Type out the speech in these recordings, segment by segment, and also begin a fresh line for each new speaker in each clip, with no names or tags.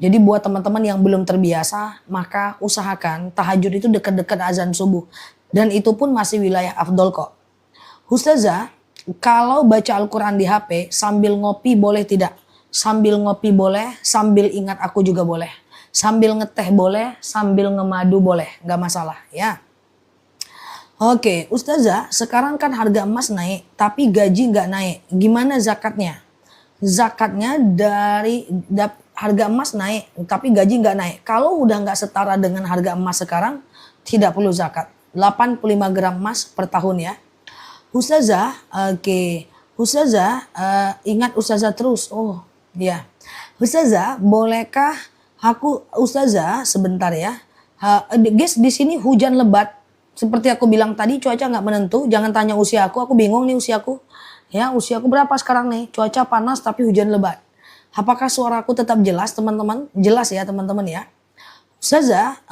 Jadi buat teman-teman yang belum terbiasa, maka usahakan tahajud itu dekat-dekat azan subuh. Dan itu pun masih wilayah afdol kok. Ustazah, kalau baca Al-Quran di HP sambil ngopi boleh tidak? Sambil ngopi boleh, sambil ingat aku juga boleh. Sambil ngeteh boleh, sambil ngemadu boleh. Gak masalah ya. Oke, Ustazah, sekarang kan harga emas naik, tapi gaji nggak naik. Gimana zakatnya? Zakatnya dari harga emas naik, tapi gaji nggak naik. Kalau udah nggak setara dengan harga emas sekarang, tidak perlu zakat. 85 gram emas per tahun ya. Ustazah, oke. Ustazah, ingat Ustazah terus. Oh, ya. Ustazah, bolehkah Ustazah sebentar ya. Guys, di sini hujan lebat. Seperti aku bilang tadi, cuaca nggak menentu. Jangan tanya usia aku bingung nih usiaku. Ya, usiaku berapa sekarang nih? Cuaca panas tapi hujan lebat. Apakah suaraku tetap jelas, teman-teman? Jelas ya, teman-teman ya. Ustazah,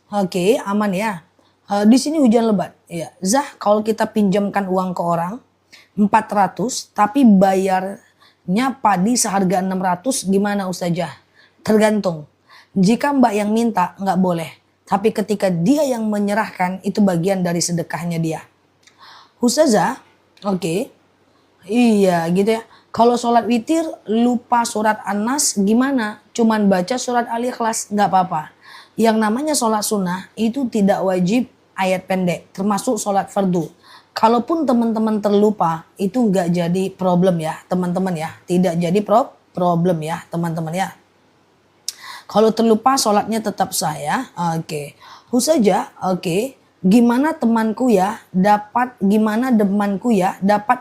oke, aman ya. Di sini hujan lebat. Ya, Zah, kalau kita pinjamkan uang ke orang 400 tapi bayarnya padi seharga 600 gimana Ustazah? Tergantung. Jika Mbak yang minta nggak boleh. Tapi ketika dia yang menyerahkan itu bagian dari sedekahnya dia. Ustazah, oke. Iya gitu ya. Kalau sholat witir lupa surat An-Nas gimana? Cuman baca surat Al-Ikhlas nggak apa-apa. Yang namanya sholat sunnah itu tidak wajib ayat pendek, termasuk sholat fardu. Kalaupun teman-teman terlupa itu nggak jadi problem ya teman-teman ya. Tidak jadi problem ya teman-teman ya. Kalau terlupa sholatnya tetap sah ya. Oke. Ustazah, oke. Gimana temanku ya dapat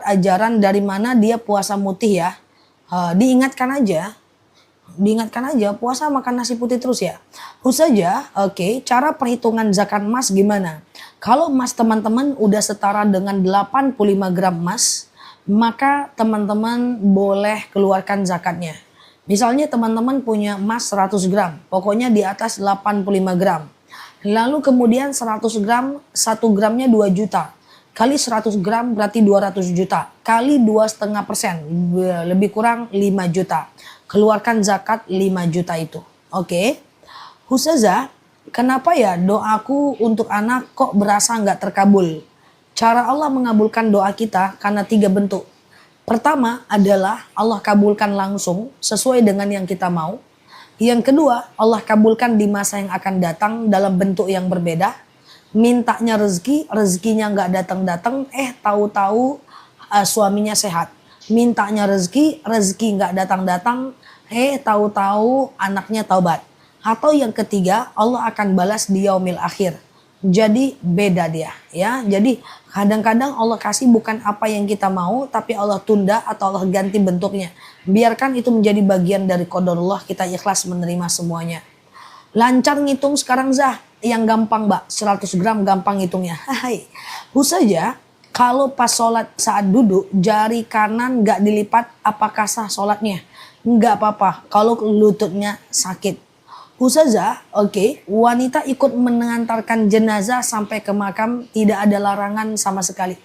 ajaran dari mana dia puasa mutih ya. Diingatkan aja puasa makan nasi putih terus ya. Ustazah, oke, cara perhitungan zakat emas gimana? Kalau emas teman-teman udah setara dengan 85 gram emas, maka teman-teman boleh keluarkan zakatnya. Misalnya teman-teman punya emas 100 gram, pokoknya di atas 85 gram. Lalu kemudian 100 gram, 1 gramnya 2 juta. Kali 100 gram berarti 200 juta. Kali 2,5%, lebih kurang 5 juta. Keluarkan zakat 5 juta itu. Oke. Ustazah, kenapa ya doaku untuk anak kok berasa nggak terkabul? Cara Allah mengabulkan doa kita karena 3 bentuk. Pertama adalah Allah kabulkan langsung sesuai dengan yang kita mau. Yang kedua, Allah kabulkan di masa yang akan datang dalam bentuk yang berbeda. Mintanya rezekinya nggak datang-datang, tahu-tahu suaminya sehat. Mintanya rezeki nggak datang-datang, tahu-tahu anaknya taubat. Atau yang ketiga, Allah akan balas di yaumil akhir. Jadi beda dia ya. Jadi kadang-kadang Allah kasih bukan apa yang kita mau, tapi Allah tunda atau Allah ganti bentuknya. Biarkan itu menjadi bagian dari qadarullah, kita ikhlas menerima semuanya. Lancar ngitung sekarang Zah, yang gampang Mbak, 100 gram gampang ngitungnya. Hai. Ustazah, kalau pas sholat saat duduk jari kanan gak dilipat, apakah sah sholatnya? Nggak apa-apa kalau lututnya sakit. Ustazah, oke, wanita ikut mengantarkan jenazah sampai ke makam tidak ada larangan sama sekali.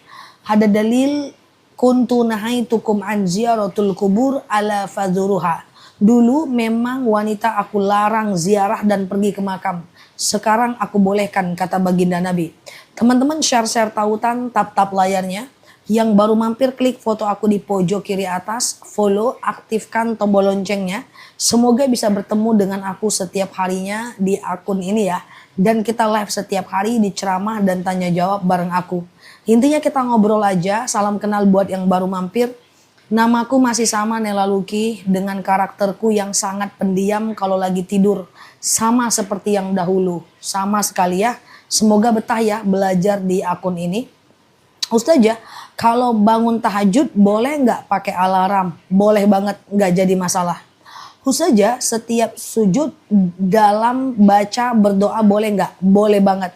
Ada dalil kuntu nahaitukum an ziyaratul kubur ala fadzuruha. Dulu memang wanita aku larang ziarah dan pergi ke makam. Sekarang aku bolehkan, kata baginda Nabi. Teman-teman share tautan, tap layarnya. Yang baru mampir klik foto aku di pojok kiri atas, follow, aktifkan tombol loncengnya. Semoga bisa bertemu dengan aku setiap harinya di akun ini ya. Dan kita live setiap hari di ceramah dan tanya jawab bareng aku. Intinya kita ngobrol aja, salam kenal buat yang baru mampir. Namaku masih sama Nela Luki dengan karakterku yang sangat pendiam kalau lagi tidur. Sama seperti yang dahulu, sama sekali ya. Semoga betah ya belajar di akun ini. Ustazah, kalau bangun tahajud boleh nggak pakai alarm? Boleh banget, nggak jadi masalah. Ustazah, setiap sujud dalam baca berdoa boleh nggak? Boleh banget.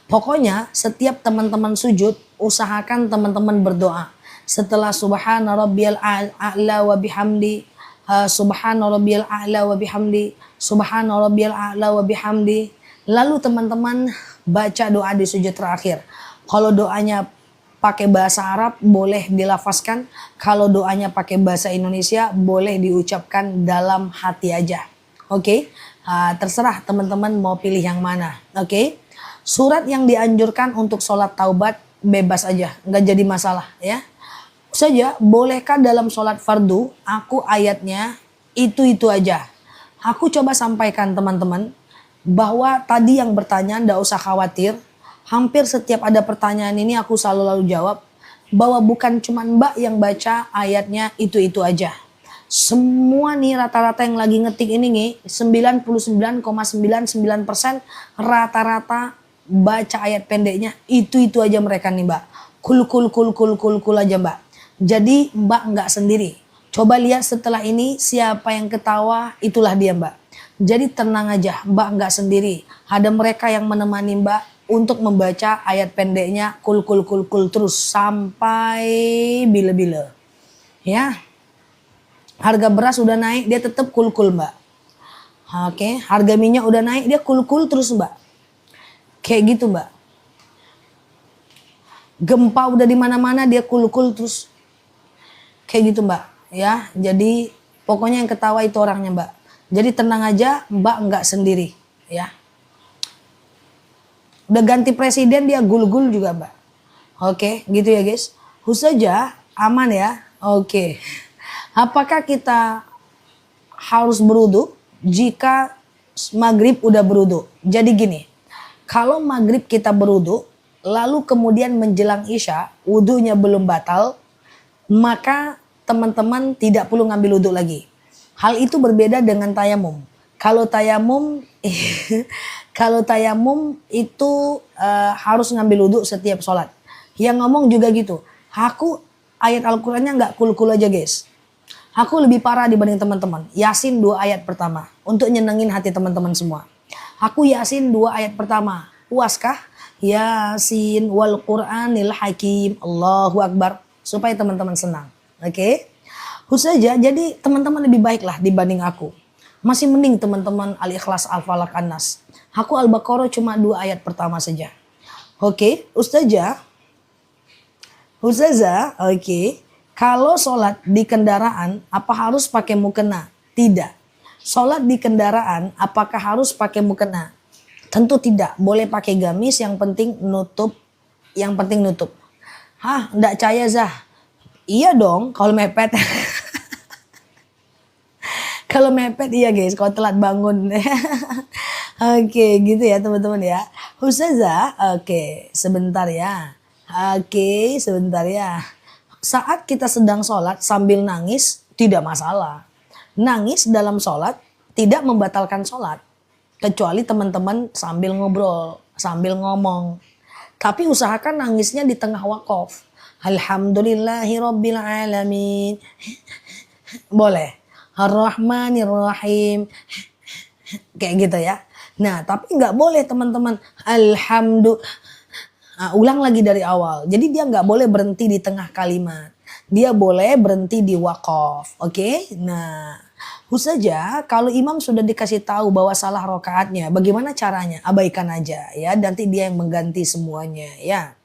Pokoknya setiap teman-teman sujud, usahakan teman-teman berdoa. Setelah subhana rabbiyal a'la wa bihamdi, subhana rabbiyal a'la wa bihamdi, subhana rabbiyal a'la wa bihamdi. Lalu teman-teman baca doa di sujud terakhir. Kalau doanya pakai bahasa Arab boleh dilafazkan, kalau doanya pakai bahasa Indonesia boleh diucapkan dalam hati aja. Oke. Terserah teman-teman mau pilih yang mana. Oke. Surat yang dianjurkan untuk sholat taubat bebas aja, nggak jadi masalah ya. Saja, bolehkah dalam sholat fardu aku ayatnya itu aja? Aku coba sampaikan teman-teman bahwa tadi yang bertanya ndak usah khawatir. Hampir setiap ada pertanyaan ini aku selalu jawab bahwa bukan cuma Mbak yang baca ayatnya itu aja. Semua nih rata-rata yang lagi ngetik ini nih 99,99% rata-rata baca ayat pendeknya itu aja mereka nih Mbak. Kul aja Mbak. Jadi Mbak nggak sendiri. Coba lihat setelah ini siapa yang ketawa itulah dia Mbak. Jadi tenang aja Mbak nggak sendiri. Ada mereka yang menemani Mbak untuk membaca ayat pendeknya kul terus sampai bila-bila. Ya. Harga beras udah naik dia tetap kul Mbak. Oke, harga minyak udah naik dia kul terus Mbak. Kayak gitu Mbak. Gempa udah di mana-mana dia kul terus. Kayak gitu Mbak. Ya, jadi pokoknya yang ketawa itu orangnya Mbak. Jadi tenang aja Mbak nggak sendiri. Ya. Udah ganti presiden dia gul juga Mbak. Oke, gitu ya guys. Saja aman ya. Oke. Apakah kita harus berwudu jika maghrib udah berwudu? Jadi gini, kalau maghrib kita berwudu, lalu kemudian menjelang isya, wudunya belum batal, maka teman-teman tidak perlu ngambil wudu lagi. Hal itu berbeda dengan tayamum. Kalau tayamum, kalau tayamum itu harus ngambil wudu setiap sholat. Yang ngomong juga gitu. Aku ayat Al-Qurannya nggak kul aja guys. Aku lebih parah dibanding teman-teman. Yasin 2 ayat pertama. Untuk nyenengin hati teman-teman semua. Aku Yasin 2 ayat pertama. Puaskah? Yasin wal Qur'anil Hakim. Allahu Akbar. Supaya teman-teman senang. Oke? Saja, jadi teman-teman lebih baik lah dibanding aku. Masih mending teman-teman Al-Ikhlas, Al-Falaq, An-Nas. Aku Al-Baqarah cuma 2 ayat pertama saja. Oke? Ustazah, oke. Kalau sholat di kendaraan, apa harus pakai mukena? Tidak. Sholat di kendaraan, apakah harus pakai mukena? Tentu tidak. Boleh pakai gamis, yang penting nutup. Yang penting nutup. Hah, enggak percaya Zah? Iya dong, kalau mepet. Kalau mepet iya guys, kalau telat bangun. Oke, gitu ya teman-teman ya. Ustazah, oke, sebentar ya. Oke, sebentar ya. Saat kita sedang sholat sambil nangis tidak masalah. Nangis dalam sholat tidak membatalkan sholat. Kecuali teman-teman sambil ngobrol, sambil ngomong. Tapi usahakan nangisnya di tengah wakaf. Alhamdulillahirabbil alamin. Boleh. Ar-Rahmanir-Rahim. Kayak gitu ya. Nah, tapi nggak boleh teman-teman. Ulang lagi dari awal. Jadi dia nggak boleh berhenti di tengah kalimat. Dia boleh berhenti di waqaf. Oke? Nah, saja kalau imam sudah dikasih tahu bahwa salah rokaatnya, bagaimana caranya? Abaikan aja ya. Nanti dia yang mengganti semuanya ya.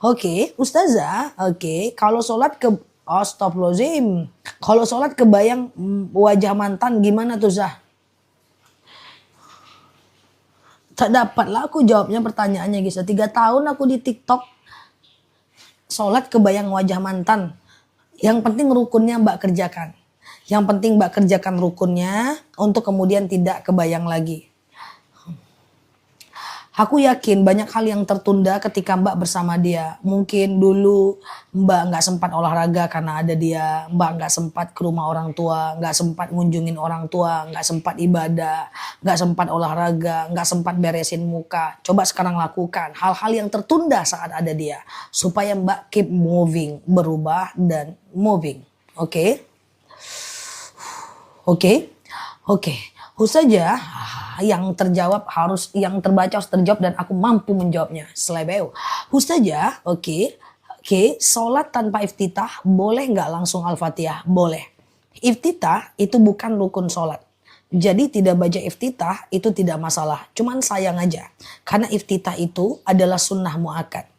Oke, Ustazah. Oke, kalau sholat ke Astagfirullahaladzim. Kalau sholat kebayang wajah mantan gimana tuh Zah? Tak dapat lah aku jawabnya pertanyaannya guys. 3 tahun aku di TikTok. Sholat kebayang wajah mantan. Yang penting rukunnya Mbak kerjakan. Yang penting Mbak kerjakan rukunnya untuk kemudian tidak kebayang lagi. Aku yakin banyak hal yang tertunda ketika Mbak bersama dia. Mungkin dulu Mbak nggak sempat olahraga karena ada dia. Mbak nggak sempat ke rumah orang tua, nggak sempat ngunjungin orang tua, nggak sempat ibadah, nggak sempat olahraga, nggak sempat beresin muka. Coba sekarang lakukan hal-hal yang tertunda saat ada dia. Supaya Mbak keep moving, berubah dan moving. Oke? Oke? Oke. Saja yang terjawab harus, yang terbaca harus terjawab dan aku mampu menjawabnya. Selebeu. Saja, oke. Sholat tanpa iftitah boleh nggak langsung Al-Fatihah? Boleh. Iftitah itu bukan rukun sholat. Jadi tidak baca iftitah itu tidak masalah. Cuman sayang aja. Karena iftitah itu adalah sunnah muakkad.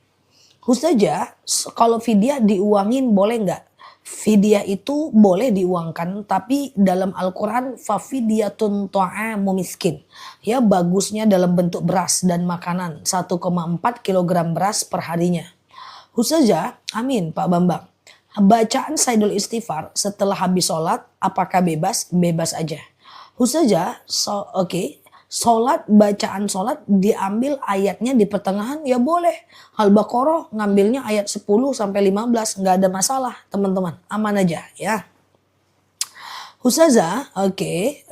Saja, kalau fidyah diuangin boleh nggak? Fidyah itu boleh diuangkan, tapi dalam Al-Quran fafidyatun ta'amu miskin. Ya, bagusnya dalam bentuk beras dan makanan 1,4 kilogram beras per harinya. Ustazah, amin Pak Bambang. Bacaan Saidul Istighfar setelah habis sholat, apakah bebas? Bebas aja. Ustazah, oke. Sholat, bacaan sholat diambil ayatnya di pertengahan, ya boleh. Al-Baqarah ngambilnya ayat 10 sampai 15, nggak ada masalah teman-teman, aman aja ya. Ustazah, oke,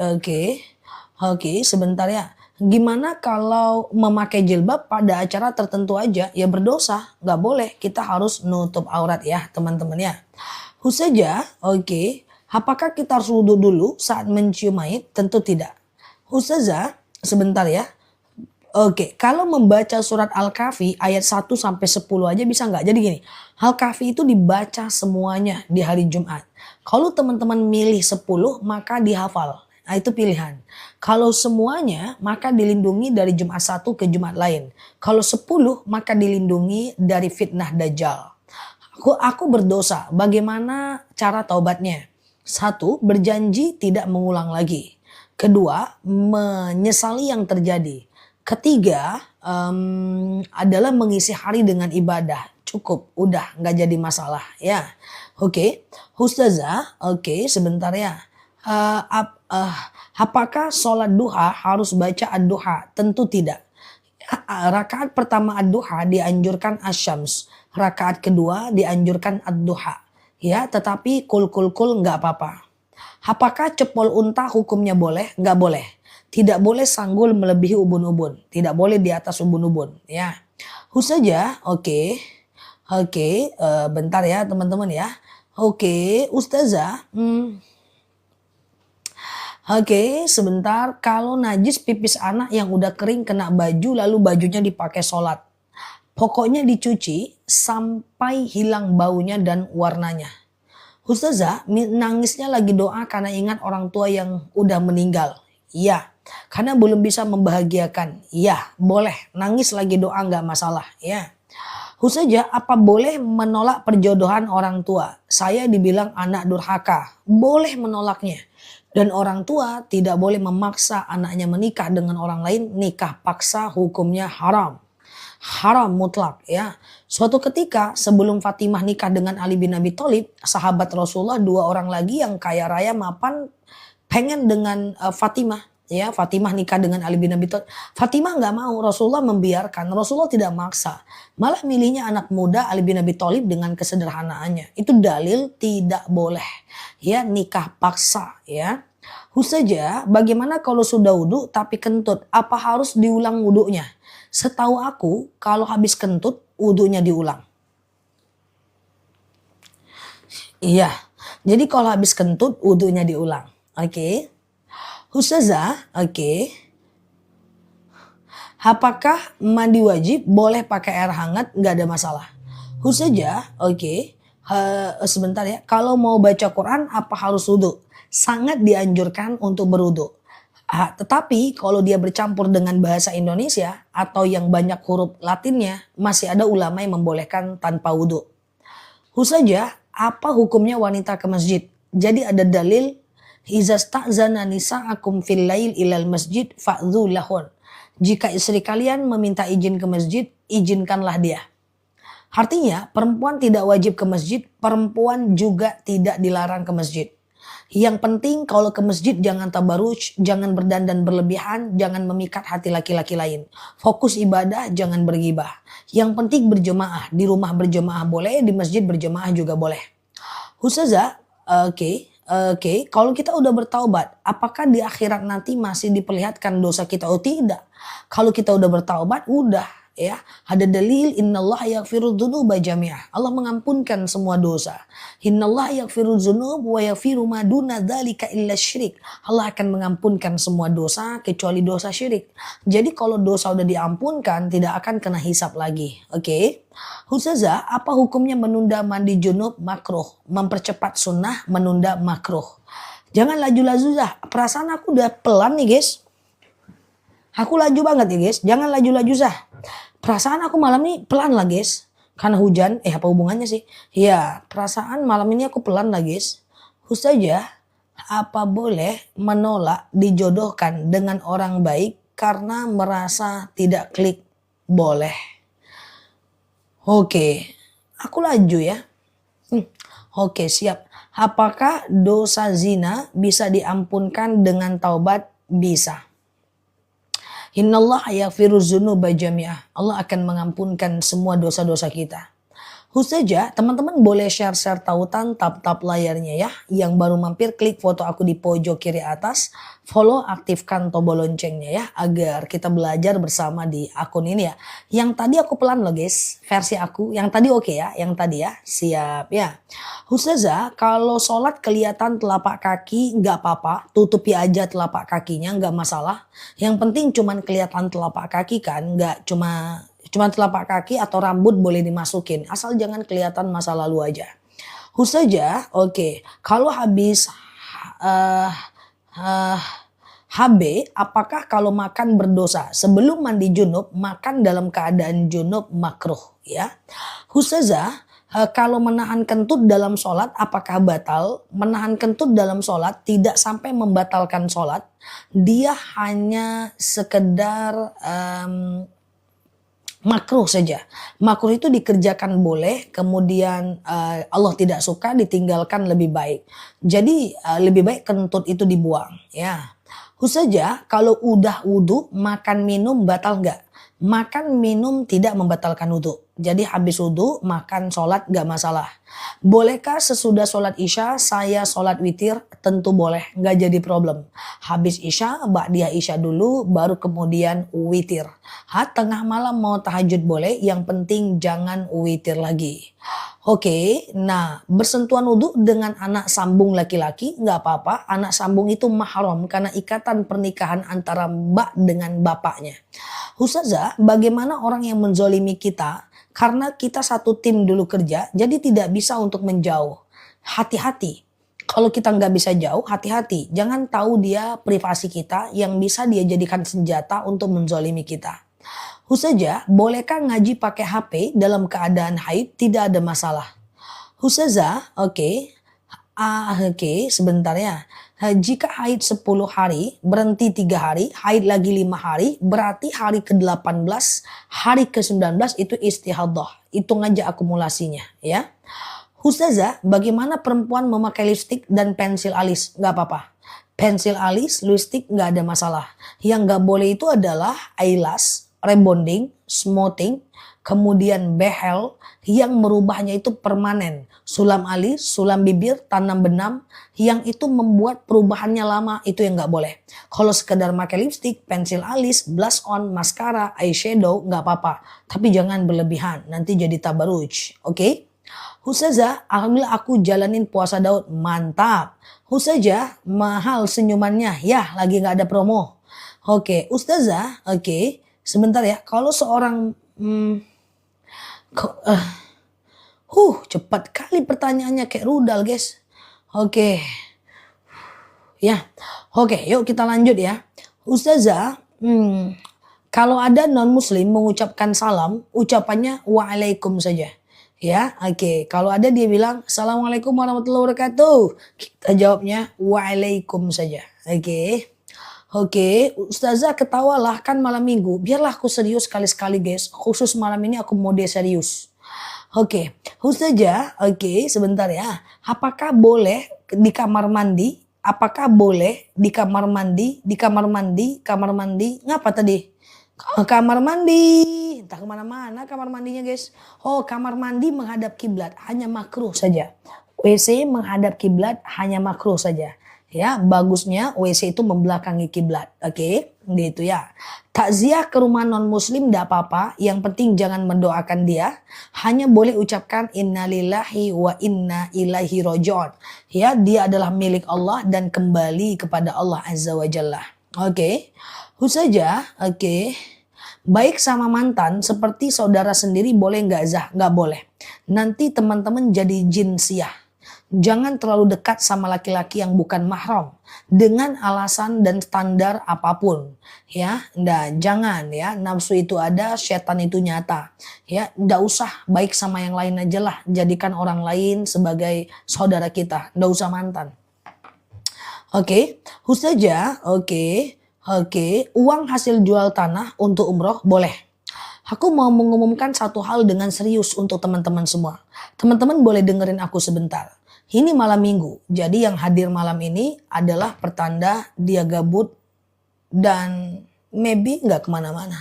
sebentar ya. Gimana kalau memakai jilbab pada acara tertentu aja? Ya berdosa, nggak boleh. Kita harus nutup aurat ya teman-teman ya. Ustazah, oke. Apakah kita harus wudhu dulu saat mencium mayit? Tentu tidak. Ustazah, sebentar ya. Oke, kalau membaca surat Al-Kahfi ayat 1 sampai 10 aja bisa nggak? Jadi gini, Al-Kahfi itu dibaca semuanya di hari Jumat. Kalau teman-teman milih 10 maka dihafal. Nah, itu pilihan. Kalau semuanya maka dilindungi dari Jumat satu ke Jumat lain. Kalau 10 maka dilindungi dari fitnah Dajjal. Aku berdosa. Bagaimana cara taubatnya? 1. Berjanji tidak mengulang lagi. 2. Menyesali yang terjadi. 3. Adalah mengisi hari dengan ibadah. Cukup, udah nggak jadi masalah ya. Oke, Ustazah, oke sebentar ya. Apakah sholat duha harus baca ad-duha? Tentu tidak. Rakaat pertama ad-duha dianjurkan asyams. Rakaat kedua dianjurkan ad-duha. Ya, tetapi kul nggak apa-apa. Apakah cepol unta hukumnya boleh? Nggak boleh. Tidak boleh sanggul melebihi ubun-ubun. Tidak boleh di atas ubun-ubun. Ya, Ustazah, oke, bentar ya teman-teman ya. Oke, Ustazah. Oke, sebentar. Kalau najis pipis anak yang udah kering kena baju lalu bajunya dipakai sholat. Pokoknya dicuci sampai hilang baunya dan warnanya. Ustazah, nangisnya lagi doa karena ingat orang tua yang udah meninggal. Iya, karena belum bisa membahagiakan. Iya, boleh. Nangis lagi doa nggak masalah. Ya. Ustazah, apa boleh menolak perjodohan orang tua? Saya dibilang anak durhaka. Boleh menolaknya. Dan orang tua tidak boleh memaksa anaknya menikah dengan orang lain. Nikah paksa hukumnya haram. Haram mutlak ya. Suatu ketika sebelum Fatimah nikah dengan Ali bin Abi Thalib, sahabat Rasulullah 2 orang lagi yang kaya raya mapan pengen dengan Fatimah. Ya, Fatimah nikah dengan Ali bin Abi Thalib. Fatimah nggak mau, Rasulullah membiarkan. Rasulullah tidak maksa. Malah milihnya anak muda Ali bin Abi Thalib dengan kesederhanaannya. Itu dalil tidak boleh. Ya, nikah paksa ya. Ustazah, bagaimana kalau sudah wudhu tapi kentut? Apa harus diulang wudhunya? Setahu aku kalau habis kentut wudhunya diulang. Iya, jadi kalau habis kentut wudhunya diulang. Oke. Ustazah, oke. Apakah mandi wajib boleh pakai air hangat? Nggak ada masalah. Ustazah, oke. Sebentar ya. Kalau mau baca Quran apa harus wudhu? Sangat dianjurkan untuk berwudhu. Tetapi kalau dia bercampur dengan bahasa Indonesia atau yang banyak huruf Latinnya, masih ada ulama yang membolehkan tanpa wudhu. Ustazah, apa hukumnya wanita ke masjid? Jadi ada dalil iza sta'zana nisa'akum fil lail ilal masjid fa'dhu lahun. Jika istri kalian meminta izin ke masjid, izinkanlah dia. Artinya perempuan tidak wajib ke masjid, perempuan juga tidak dilarang ke masjid. Yang penting kalau ke masjid jangan tabaruj, jangan berdandan berlebihan, jangan memikat hati laki-laki lain. Fokus ibadah, jangan bergibah. Yang penting berjemaah, di rumah berjemaah boleh, di masjid berjemaah juga boleh. Ustazah, oke. Kalau kita udah bertaubat, apakah di akhirat nanti masih diperlihatkan dosa kita? Oh tidak. Kalau kita udah bertaubat, udah ya. Ada dalil innallaha yaghfiru dzunuba jami'ah. Allah mengampunkan semua dosa. Innallaha yaghfiru dzunub wa yaghfiru ma duna dzalika illa syirik. Allah akan mengampunkan semua dosa kecuali dosa syirik. Jadi kalau dosa udah diampunkan tidak akan kena hisab lagi. Oke. Ustazah, apa hukumnya menunda mandi junub? Makruh. Mempercepat sunnah, menunda makruh. Jangan laju-laju Zah. Perasaan aku udah pelan nih guys. Aku laju banget ya guys. Jangan laju-laju Zah. Perasaan aku malam ini pelan lah guys. Karena hujan, apa hubungannya sih? Ya, perasaan malam ini aku pelan lah guys. Ustazah, apa boleh menolak dijodohkan dengan orang baik karena merasa tidak klik? Boleh. Oke, aku laju ya. Oke, siap. Apakah dosa zina bisa diampunkan dengan taubat? Bisa. Innallaha yaghfiru dzunuba jami'ah. Allah akan mengampunkan semua dosa-dosa kita. Saja, teman-teman boleh share-share tautan tap-tap layarnya ya. Yang baru mampir klik foto aku di pojok kiri atas. Follow, aktifkan tombol loncengnya ya. Agar kita belajar bersama di akun ini ya. Yang tadi aku pelan loh guys. Versi aku. Yang tadi oke ya. Yang tadi ya. Siap ya. Ustazah, kalau sholat kelihatan telapak kaki nggak apa-apa. Tutupi aja telapak kakinya nggak masalah. Yang penting cuman kelihatan telapak kaki kan. Nggak cuma telapak kaki atau rambut boleh dimasukin. Asal jangan kelihatan masa lalu aja. Ustazah, oke. Kalau habis HB, apakah kalau makan berdosa? Sebelum mandi junub, makan dalam keadaan junub makruh ya. Ustazah, kalau menahan kentut dalam sholat apakah batal? Menahan kentut dalam sholat tidak sampai membatalkan sholat. Dia hanya sekedar makruh saja. Makruh itu dikerjakan boleh, kemudian Allah tidak suka, ditinggalkan lebih baik. Jadi lebih baik kentut itu dibuang ya. Ustazah, kalau udah wudu makan minum batal nggak? Makan minum tidak membatalkan wudu. Jadi habis wudu makan sholat gak masalah. Bolehkah sesudah sholat isya saya sholat witir? Tentu boleh, gak jadi problem. Habis isya, ba'diyah isya dulu baru kemudian witir. Tengah malam mau tahajud boleh, yang penting jangan witir lagi. Oke, nah bersentuhan wudu dengan anak sambung laki-laki gak apa-apa. Anak sambung itu mahram karena ikatan pernikahan antara mbak dengan bapaknya. Ustazah, bagaimana orang yang menzolimi kita? Karena kita satu tim dulu kerja, jadi tidak bisa untuk menjauh. Hati-hati. Kalau kita nggak bisa jauh, hati-hati. Jangan tahu dia privasi kita yang bisa dia jadikan senjata untuk menzolimi kita. Ustazah, bolehkah ngaji pakai HP dalam keadaan haid? Tidak ada masalah. Ustazah, oke. Oke, sebentar ya. Jika haid 10 hari, berhenti 3 hari, haid lagi 5 hari, berarti hari ke-18, hari ke-19 itu istihadah. Hitung aja akumulasinya ya. Ustazah, bagaimana perempuan memakai lipstik dan pensil alis? Gak apa-apa. Pensil alis, lipstik gak ada masalah. Yang gak boleh itu adalah eyelash, rebonding, smoothing, kemudian behel yang merubahnya itu permanen. Sulam alis, sulam bibir, tanam benam yang itu membuat perubahannya lama, itu yang nggak boleh. Kalau sekedar pakai lipstick, pensil alis, blush on, maskara, eyeshadow nggak apa-apa. Tapi jangan berlebihan, nanti jadi tabaruj. Oke? Ustazah, alhamdulillah aku jalanin puasa Daud. Mantap. Ustazah, mahal senyumannya. Ya, lagi nggak ada promo. Oke, Ustazah, oke. Sebentar ya, kalau seorang cepat kali pertanyaannya kayak rudal guys. Oke. Ya. Oke, yuk kita lanjut ya. Ustazah, kalau ada non muslim mengucapkan salam, ucapannya waalaikum saja. Ya, oke. Kalau ada dia bilang assalamualaikum warahmatullahi wabarakatuh, kita jawabnya waalaikum saja. Oke. Oke, Ustazah ketawalah kan malam minggu. Biarlah aku serius sekali-sekali guys. Khusus malam ini aku mode serius. Oke, Ustazah, oke sebentar ya. Apakah boleh di kamar mandi? Apakah boleh di kamar mandi? Di kamar mandi, kamar mandi. Ngapa tadi? Kamar mandi. Entah kemana-mana kamar mandinya guys. Oh, kamar mandi menghadap kiblat. Hanya makruh saja. WC menghadap kiblat hanya makruh saja. Ya, bagusnya WC itu membelakangi kiblat. Oke, gitu ya. Takziah ke rumah non muslim tidak apa-apa, yang penting jangan mendoakan dia, hanya boleh ucapkan innalillahi wa inna ilaihi raji'un. Ya, dia adalah milik Allah dan kembali kepada Allah Azza wa Jalla. Oke. Ustazah, oke. Baik sama mantan seperti saudara sendiri boleh nggak Zah? Nggak boleh. Nanti teman-teman jadi jinsiyah. Jangan terlalu dekat sama laki-laki yang bukan mahram dengan alasan dan standar apapun, ya. Nah, jangan ya, nafsu itu ada, setan itu nyata. Ya, ndak usah baik sama yang lain aja lah, jadikan orang lain sebagai saudara kita, ndak usah mantan. Oke, Ustazah, oke, uang hasil jual tanah untuk umroh boleh. Aku mau mengumumkan satu hal dengan serius untuk teman-teman semua. Teman-teman boleh dengerin aku sebentar. Ini malam minggu, jadi yang hadir malam ini adalah pertanda dia gabut dan maybe nggak kemana-mana.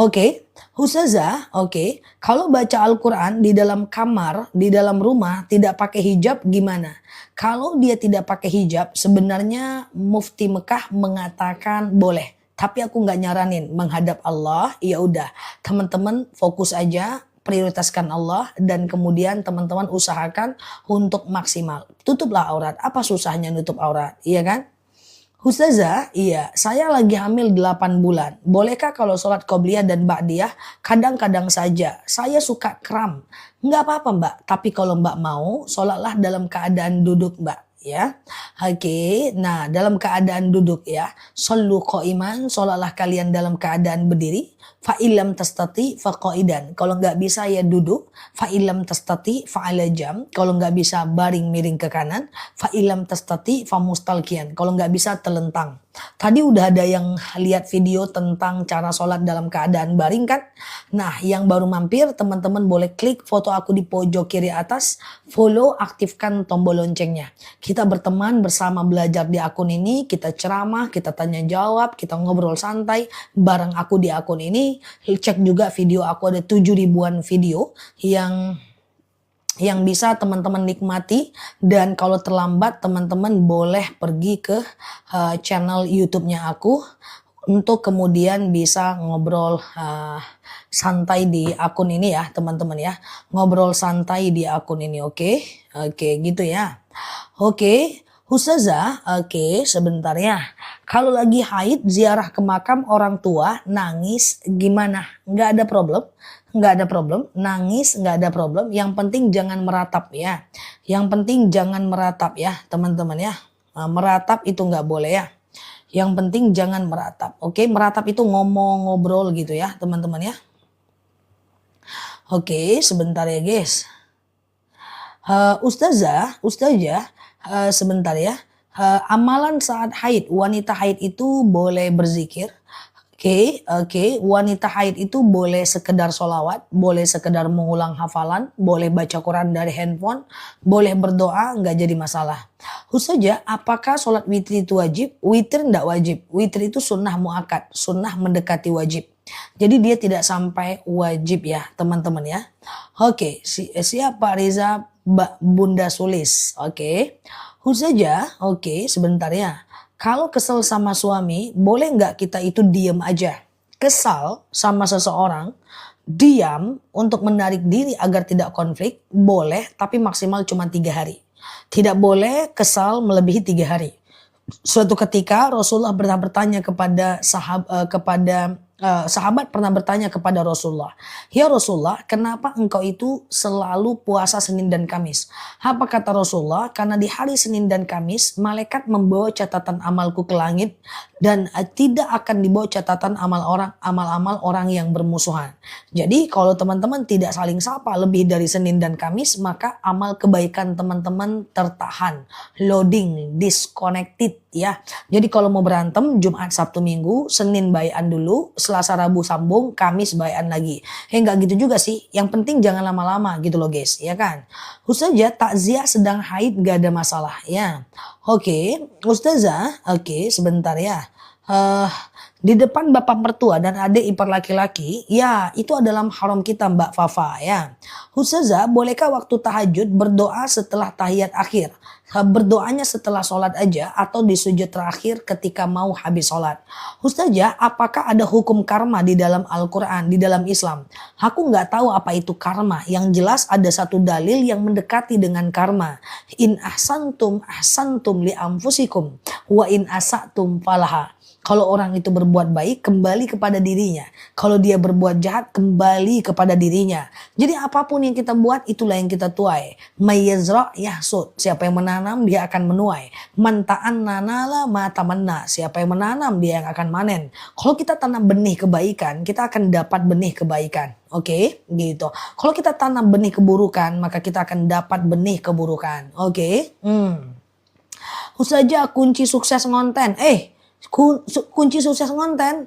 Oke, Ustazah, oke. Kalau baca Al-Quran di dalam kamar, di dalam rumah tidak pakai hijab gimana? Kalau dia tidak pakai hijab, sebenarnya Mufti Mekah mengatakan boleh. Tapi aku nggak nyaranin menghadap Allah. Ya udah, teman-teman fokus aja, prioritaskan Allah dan kemudian teman-teman usahakan untuk maksimal. Tutuplah aurat. Apa susahnya nutup aurat? Iya kan? Ustazah, iya, saya lagi hamil 8 bulan. Bolehkah kalau sholat qobliyah dan ba'diyah? Kadang-kadang saja. Saya suka kram. Nggak apa-apa mbak, tapi kalau mbak mau, sholatlah dalam keadaan duduk mbak. Ya, oke. Nah, dalam keadaan duduk ya. Shollu qa'iman, sholatlah kalian dalam keadaan berdiri. Fa'ilam tastati faqaidan. Kalau nggak bisa ya duduk. Fa'ilam tastati fa'ala jam. Kalau nggak bisa baring miring ke kanan. Fa'ilam tastati famustalkian. Kalau nggak bisa telentang. Tadi udah ada yang lihat video tentang cara sholat dalam keadaan baring kan? Nah, yang baru mampir teman-teman boleh klik foto aku di pojok kiri atas, follow, aktifkan tombol loncengnya. Kita berteman bersama belajar di akun ini, kita ceramah, kita tanya jawab, kita ngobrol santai bareng aku di akun ini. Cek juga video aku, ada 7 ribuan video yang bisa teman-teman nikmati, dan kalau terlambat teman-teman boleh pergi ke channel YouTube-nya aku untuk kemudian bisa ngobrol santai di akun ini ya teman-teman ya, ngobrol santai di akun ini. Oke gitu ya. Oke, Ustazah, oke sebentar ya. Kalau lagi haid ziarah ke makam orang tua nangis gimana? Nggak ada problem. Nggak ada problem, nangis nggak ada problem. Yang penting jangan meratap ya. Yang penting jangan meratap ya teman-teman ya. Meratap itu nggak boleh ya. Yang penting jangan meratap. Oke, meratap itu ngomong ngobrol gitu ya teman-teman ya. Oke, sebentar ya guys. Ustazah, sebentar ya. Amalan saat haid, wanita haid itu boleh berzikir. Oke, wanita haid itu boleh sekedar sholawat, boleh sekedar mengulang hafalan, boleh baca Quran dari handphone, boleh berdoa, nggak jadi masalah. Ustazah, apakah sholat witir itu wajib? Witir nggak wajib. Witir itu sunnah muakkad, sunnah mendekati wajib. Jadi dia tidak sampai wajib ya teman-teman ya. Oke, siap Pak Riza, Bunda Sulis. Oke, Ustazah, oke sebentar ya. Kalau kesel sama suami, boleh nggak kita itu diam aja? Kesal sama seseorang, diam untuk menarik diri agar tidak konflik, boleh, tapi maksimal cuma 3 hari. Tidak boleh kesal melebihi 3 hari. Suatu ketika Rasulullah pernah bertanya kepada sahabat pernah bertanya kepada Rasulullah, "Ya Rasulullah, kenapa engkau itu selalu puasa Senin dan Kamis?" Apa kata Rasulullah? Karena di hari Senin dan Kamis malaikat membawa catatan amalku ke langit dan tidak akan dibawa catatan amal-amal orang yang bermusuhan. Jadi kalau teman-teman tidak saling sapa lebih dari Senin dan Kamis, maka amal kebaikan teman-teman tertahan, loading, disconnected ya. Jadi kalau mau berantem Jumat, Sabtu, Minggu, Senin baikan dulu, Selasa, Rabu sambung, Kamis baikan lagi. Enggak gitu juga sih. Yang penting jangan lama-lama gitu loh guys, ya kan? Ustazah, takziah sedang haid gak ada masalah ya. Oke, Ustazah, oke sebentar ya. Di depan bapak mertua dan adik ipar laki-laki, ya itu adalah haram kita Mbak Fafa ya. Ustazah, bolehkah waktu tahajud berdoa setelah tahiyat akhir? berdoanya setelah sholat aja atau di sujud terakhir ketika mau habis sholat. Ustazah, apakah ada hukum karma di dalam Al-Quran, di dalam Islam? Aku nggak tahu apa itu karma. Yang jelas ada satu dalil yang mendekati dengan karma. In ahsantum li anfusikum wa in asatum falaha. Kalau orang itu berbuat baik, kembali kepada dirinya. Kalau dia berbuat jahat, kembali kepada dirinya. Jadi apapun yang kita buat, itulah yang kita tuai. Mayyazra yahsud. Siapa yang menanam, dia akan menuai. Manta'an nanala matamanna. Siapa yang menanam, dia yang akan manen. Kalau kita tanam benih kebaikan, kita akan dapat benih kebaikan. Oke, gitu. Kalau kita tanam benih keburukan, maka kita akan dapat benih keburukan. Oke. Ustazah, kunci sukses ngonten. Kunci sukses konten.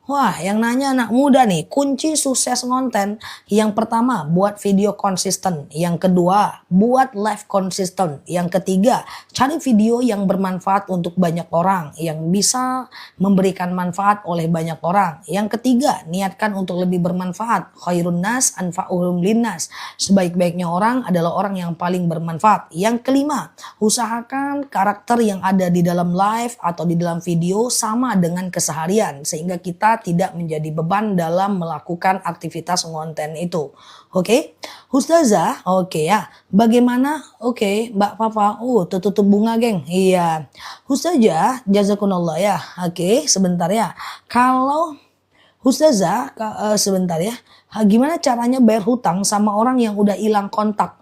Wah, yang nanya anak muda nih, kunci sukses konten. Yang pertama, buat video konsisten. Yang kedua, buat live konsisten. Yang ketiga, cari video yang bermanfaat untuk banyak orang. Yang bisa memberikan manfaat oleh banyak orang. Yang ketiga, niatkan untuk lebih bermanfaat. Khairun nas anfa'uhum linnas. Sebaik-baiknya orang adalah orang yang paling bermanfaat. Yang kelima, usahakan karakter yang ada di dalam live atau di dalam video sama dengan keseharian. Sehingga kita tidak menjadi beban dalam melakukan aktivitas konten itu. Oke, Ustazah, oke ya. Bagaimana? Oke, Mbak Papa. Tutup bunga, geng. Iya. Ustazah, jazakumullah ya. Oke, sebentar ya. Kalau Ustazah, sebentar ya. Gimana caranya bayar hutang sama orang yang udah hilang kontak?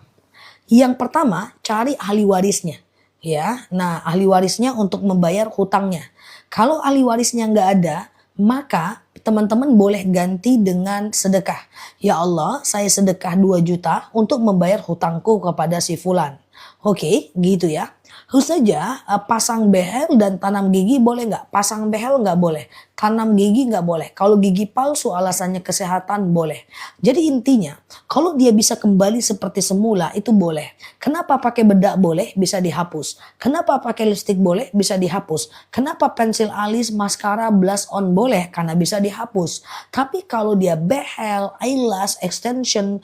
Yang pertama, cari ahli warisnya. Ya, nah ahli warisnya untuk membayar hutangnya. Kalau ahli warisnya nggak ada, maka teman-teman boleh ganti dengan sedekah. Ya Allah, saya sedekah 2 juta untuk membayar hutangku kepada si fulan. Oke, gitu ya. Ustazah, pasang behel dan tanam gigi boleh nggak? Pasang behel nggak boleh. Tanam gigi nggak boleh. Kalau gigi palsu alasannya kesehatan boleh. Jadi intinya, kalau dia bisa kembali seperti semula itu boleh. Kenapa pakai bedak boleh? Bisa dihapus. Kenapa pakai lipstik boleh? Bisa dihapus. Kenapa pensil alis, maskara, blush on boleh? Karena bisa dihapus. Tapi kalau dia behel, eyelash, extension,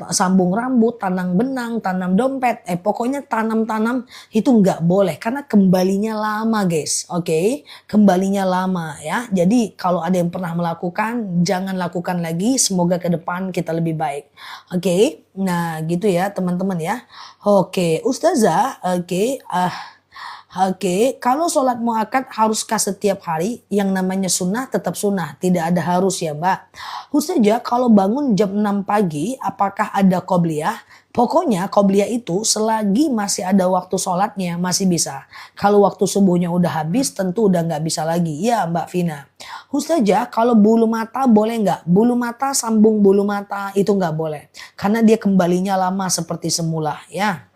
sambung rambut, tanam benang, tanam dompet, pokoknya tanam-tanam itu nggak boleh karena kembalinya lama, guys. Oke, kembalinya lama ya. Jadi kalau ada yang pernah melakukan, jangan lakukan lagi. Semoga ke depan kita lebih baik. Oke, nah gitu ya teman-teman ya. Oke, Ustazah, Oke, kalau sholat muakkad haruskah setiap hari? Yang namanya sunnah tetap sunnah, tidak ada harus ya Mbak. Ustazah, kalau bangun jam 6 pagi, apakah ada qobliyah? Pokoknya qobliyah itu selagi masih ada waktu sholatnya masih bisa. Kalau waktu subuhnya udah habis tentu udah nggak bisa lagi. Ya Mbak Vina. Ustazah, kalau bulu mata boleh nggak? Bulu mata sambung bulu mata itu nggak boleh. Karena dia kembalinya lama seperti semula ya.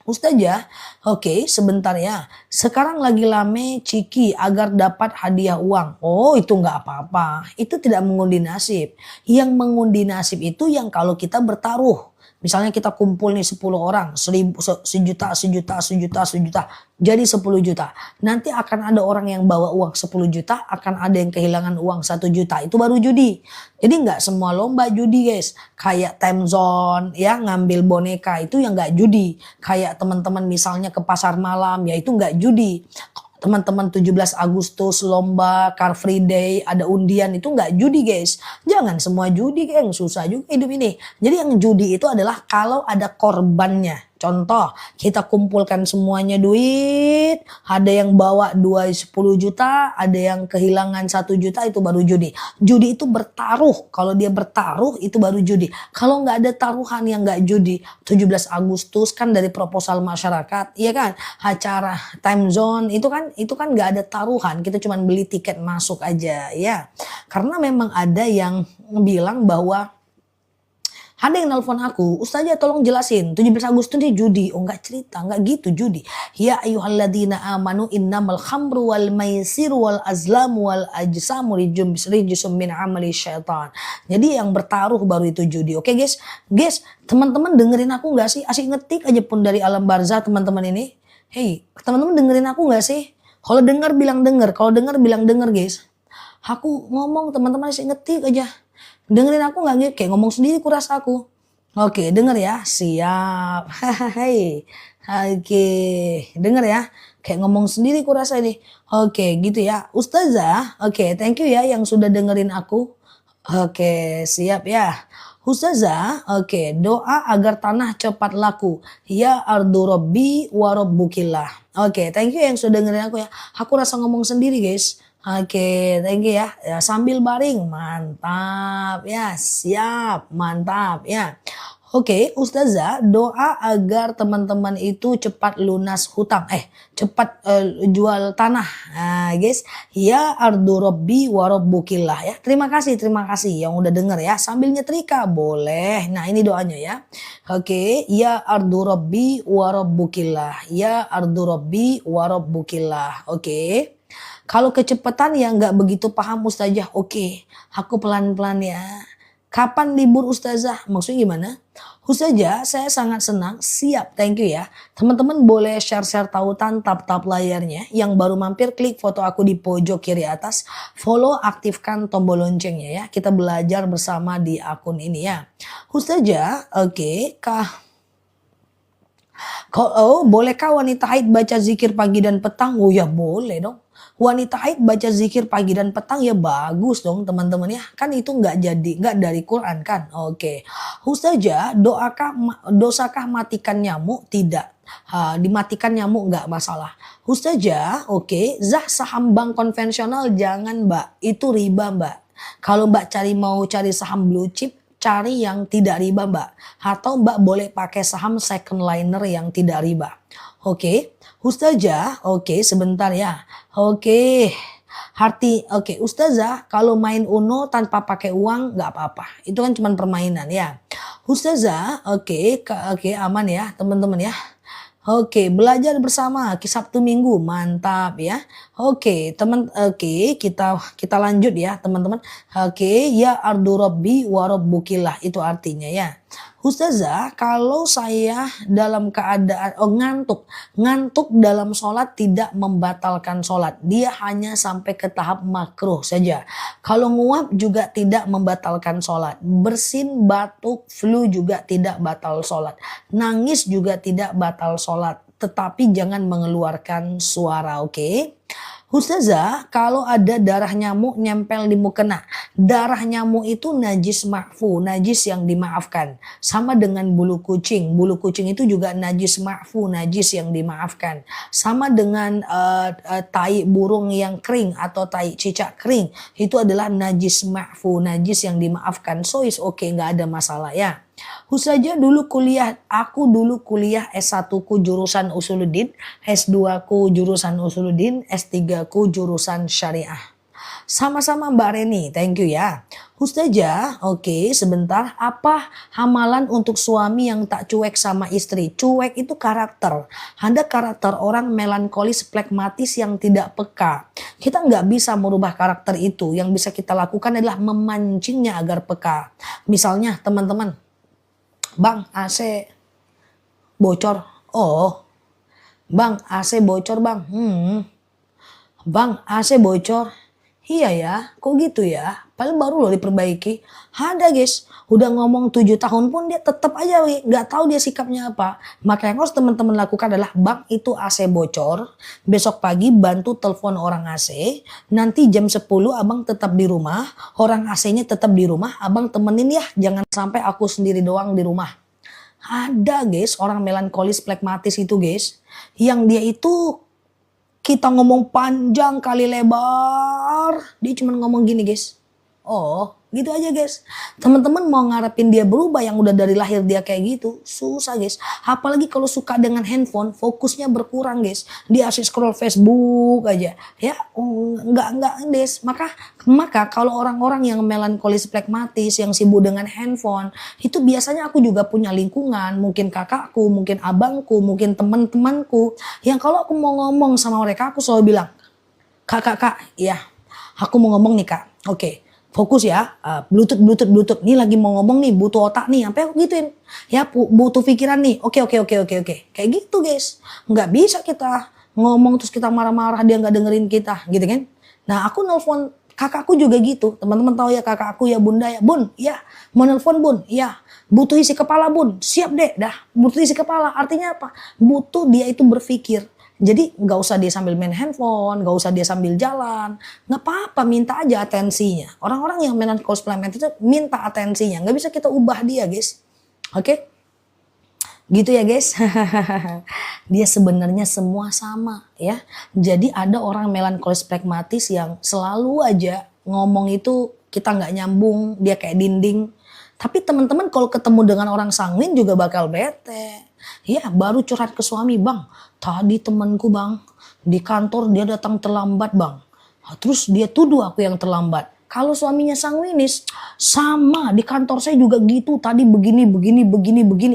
Ustazah, oke sebentar ya. Sekarang lagi lame ciki agar dapat hadiah uang. Oh itu nggak apa-apa. Itu tidak mengundi nasib. Yang mengundi nasib itu yang kalau kita bertaruh. Misalnya kita kumpul nih 10 orang, 1 juta, jadi 10 juta. Nanti akan ada orang yang bawa uang 10 juta, akan ada yang kehilangan uang 1 juta. Itu baru judi. Jadi nggak semua lomba judi guys. Kayak time zone, ya ngambil boneka itu yang nggak judi. Kayak teman-teman misalnya ke pasar malam, ya itu nggak judi. Teman-teman 17 Agustus lomba Car Free Day ada undian itu nggak judi guys. Jangan semua judi geng, susah juga hidup ini. Jadi yang judi itu adalah kalau ada korbannya. Contoh, kita kumpulkan semuanya duit, ada yang bawa 10 juta, ada yang kehilangan 1 juta, itu baru judi. Judi itu bertaruh, kalau dia bertaruh itu baru judi. Kalau nggak ada taruhan yang nggak judi, 17 Agustus kan dari proposal masyarakat, iya kan? Acara time zone itu kan nggak ada taruhan, kita cuma beli tiket masuk aja ya. Karena memang ada yang bilang bahwa ada yang nelpon aku, Ustazah tolong jelasin 17 Agustus ini judi. Oh enggak cerita, enggak gitu judi. Ya ayyuhalladzina amanu innamal khamru wal maisiru wal azlamu wal ajsamu rijsum min amali syaitan. Jadi yang bertaruh baru itu judi. Oke guys, teman-teman dengerin aku enggak sih? Asik ngetik aja pun dari alam barzah teman-teman ini. Hey, teman-teman dengerin aku enggak sih? Kalau dengar bilang dengar, kalau dengar bilang dengar guys. Aku ngomong teman-teman asik ngetik aja. Dengerin aku nggak kayak ngomong sendiri kuras aku. Oke denger ya, siap. Hehehe. Oke, denger ya. Kayak ngomong sendiri kurasa ini. Oke, gitu ya. Ustazah, oke, thank you ya yang sudah dengerin aku. Oke, siap ya. Ustazah, oke, doa agar tanah cepat laku. Ya ardu rabbi wa rabbukillah. Oke, thank you yang sudah dengerin aku ya. Aku rasa ngomong sendiri guys. Oke, thank you ya. Ya, sambil baring, mantap ya, siap, mantap ya. Oke, Ustazah, doa agar teman-teman itu cepat lunas hutang, cepat jual tanah. Nah, guys, ya ardu rabbi wa rabbukillah ya. Terima kasih yang udah denger ya. Sambil nyetrika boleh. Nah, ini doanya ya. Oke, ya ardu rabbi wa rabbukillah. Ya ardu rabbi wa rabbukillah. Oke. Kalau kecepatan ya nggak begitu paham Ustazah. Oke, aku pelan-pelan ya. Kapan libur Ustazah? Maksudnya gimana? Ustazah, saya sangat senang. Siap, thank you ya. Teman-teman boleh share-share tautan tap-tap layarnya. Yang baru mampir klik foto aku di pojok kiri atas. Follow, aktifkan tombol loncengnya ya. Kita belajar bersama di akun ini ya. Ustazah, oke. Bolehkah wanita haid baca zikir pagi dan petang? Oh ya boleh dong. Wanita haid baca zikir pagi dan petang ya bagus dong teman-teman ya. Kan itu nggak dari Quran kan. Oke. Ustazah, dosakah matikan nyamuk? Tidak. Dimatikan nyamuk nggak masalah. Ustazah, oke. Saham bank konvensional jangan mbak. Itu riba mbak. Kalau mbak mau cari saham blue chip, cari yang tidak riba mbak. Atau mbak boleh pakai saham second liner yang tidak riba. Oke, Ustazah, oke sebentar ya. Oke, Ustazah kalau main Uno tanpa pakai uang nggak apa-apa. Itu kan cuma permainan ya. Ustazah, oke aman ya teman-teman ya. Oke, belajar bersama Sabtu Minggu, mantap ya. Oke, kita lanjut ya teman-teman. Oke, ya ardu rabbi wa rabbukillah itu artinya ya. Ustazah, kalau saya dalam keadaan ngantuk dalam sholat tidak membatalkan sholat. Dia hanya sampai ke tahap makruh saja. Kalau nguap juga tidak membatalkan sholat. Bersin, batuk, flu juga tidak batal sholat. Nangis juga tidak batal sholat. Tetapi jangan mengeluarkan suara, oke? Ustazah, kalau ada darah nyamuk nyempel di mukena. Darah nyamuk itu najis ma'fu, najis yang dimaafkan. Sama dengan bulu kucing. Bulu kucing itu juga najis ma'fu, najis yang dimaafkan. Sama dengan tai burung yang kering atau tai cicak kering. Itu adalah najis ma'fu, najis yang dimaafkan. So is okay, nggak ada masalah ya. Ustazah aku dulu kuliah S1 ku jurusan Usuluddin, S2 ku jurusan Usuluddin, S3 ku jurusan Syariah. Sama-sama Mbak Reni, thank you ya. Ustazah, oke sebentar, apa hamalan untuk suami yang tak cuek sama istri? Cuek itu karakter. Ada karakter orang melankolis, plekmatis yang tidak peka. Kita nggak bisa merubah karakter itu. Yang bisa kita lakukan adalah memancingnya agar peka. Misalnya teman-teman, Bang, AC bocor. Oh, Bang, AC bocor, Bang. Bang, AC bocor. Iya ya, kok gitu ya? Paling baru loh diperbaiki. Ada guys, udah ngomong 7 tahun pun dia tetap aja nggak tahu dia sikapnya apa. Maka yang harus teman-teman lakukan adalah bang itu AC bocor. Besok pagi bantu telepon orang AC. Nanti jam 10 abang tetap di rumah. Orang AC-nya tetap di rumah. Abang temenin ya, jangan sampai aku sendiri doang di rumah. Ada guys, orang melankolis plekmatis itu guys. Yang dia itu kita ngomong panjang kali lebar, dia cuma ngomong gini guys. Oh, gitu aja guys. Teman-teman mau ngarepin dia berubah yang udah dari lahir dia kayak gitu, susah guys. Apalagi kalau suka dengan handphone, fokusnya berkurang guys. Dia asik scroll Facebook aja. Ya, enggak guys. Maka kalau orang-orang yang melankolis plekmatis, yang sibuk dengan handphone, itu biasanya aku juga punya lingkungan, mungkin kakakku, mungkin abangku, mungkin teman-temanku, yang kalau aku mau ngomong sama mereka, aku selalu bilang, kak, ya, aku mau ngomong nih kak, oke. Fokus ya, bluetooth. Nih lagi mau ngomong nih, butuh otak nih, sampai aku gituin. Ya, butuh pikiran nih. Oke. Kayak gitu guys. Nggak bisa kita ngomong terus kita marah-marah dia nggak dengerin kita, gitu kan? Nah, aku nelpon Kakakku juga gitu. Teman-teman tahu ya kakakku ya bunda ya. Bun, ya mau nelfon bun, ya butuh isi kepala bun. Siap deh, dah butuh isi kepala. Artinya apa? Butuh dia itu berpikir. Jadi nggak usah dia sambil main handphone, nggak usah dia sambil jalan. Nggak apa-apa, minta aja atensinya. Orang-orang yang mainan cosplay itu minta atensinya. Nggak bisa kita ubah dia guys. Oke? Gitu ya guys. Dia sebenarnya semua sama ya. Jadi ada orang melankolis pragmatis yang selalu aja ngomong itu kita nggak nyambung, dia kayak dinding. Tapi teman-teman kalau ketemu dengan orang sanguin juga bakal bete. Ya baru curhat ke suami, bang tadi temanku bang di kantor dia datang terlambat bang. Terus dia tuduh aku yang terlambat. Kalau suaminya sanguinis, sama di kantor saya juga gitu. Tadi begini.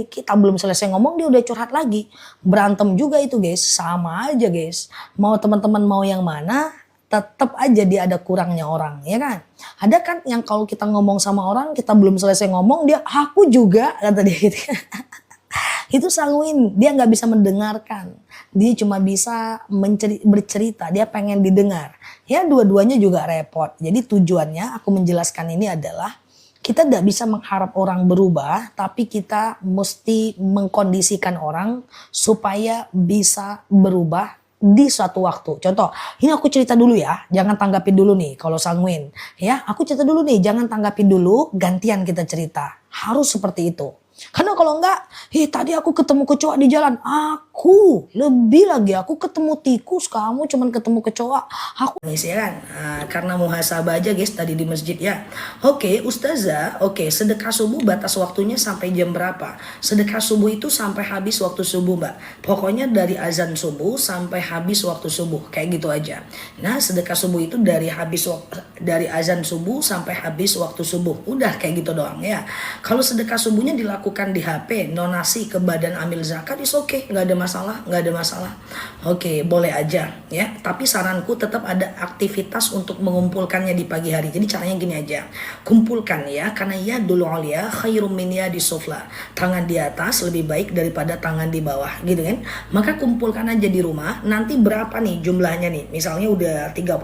Kita belum selesai ngomong dia udah curhat lagi. Berantem juga itu guys, sama aja guys. Mau teman-teman mau yang mana, tetap aja dia ada kurangnya orang, ya kan? Ada kan yang kalau kita ngomong sama orang, kita belum selesai ngomong, dia aku juga, kata dia gitu. Itu sanguin, dia nggak bisa mendengarkan. Dia cuma bisa bercerita, dia pengen didengar. Ya dua-duanya juga repot. Jadi tujuannya aku menjelaskan ini adalah kita tidak bisa mengharap orang berubah, tapi kita mesti mengkondisikan orang supaya bisa berubah di suatu waktu. Contoh, ini aku cerita dulu ya, jangan tanggapin dulu nih kalau sanguin. Ya, aku cerita dulu nih, jangan tanggapin dulu, gantian kita cerita. Harus seperti itu. Karena kalau enggak, tadi aku ketemu kecoa di jalan. Aku, lebih lagi aku ketemu tikus, kamu cuman ketemu kecoa. Aku guys ya kan, karena muhasabah aja guys tadi di masjid ya. Oke, Ustazah, sedekah subuh batas waktunya sampai jam berapa? Sedekah subuh itu sampai habis waktu subuh mbak. Pokoknya dari azan subuh sampai habis waktu subuh, kayak gitu aja. Nah sedekah subuh itu dari azan subuh sampai habis waktu subuh. Udah kayak gitu doang ya. Kalau sedekah subuhnya dilakukan di HP, donasi ke badan amil zakat, is oke, nggak ada masalah. Oke, boleh aja ya. Tapi saranku tetap ada aktivitas untuk mengumpulkannya di pagi hari. Jadi caranya gini aja, kumpulkan ya, karena ya dulu alia khairum min di sufla. Tangan di atas lebih baik daripada tangan di bawah, gitu kan? Maka kumpulkan aja di rumah. Nanti berapa nih jumlahnya nih? Misalnya udah 30.000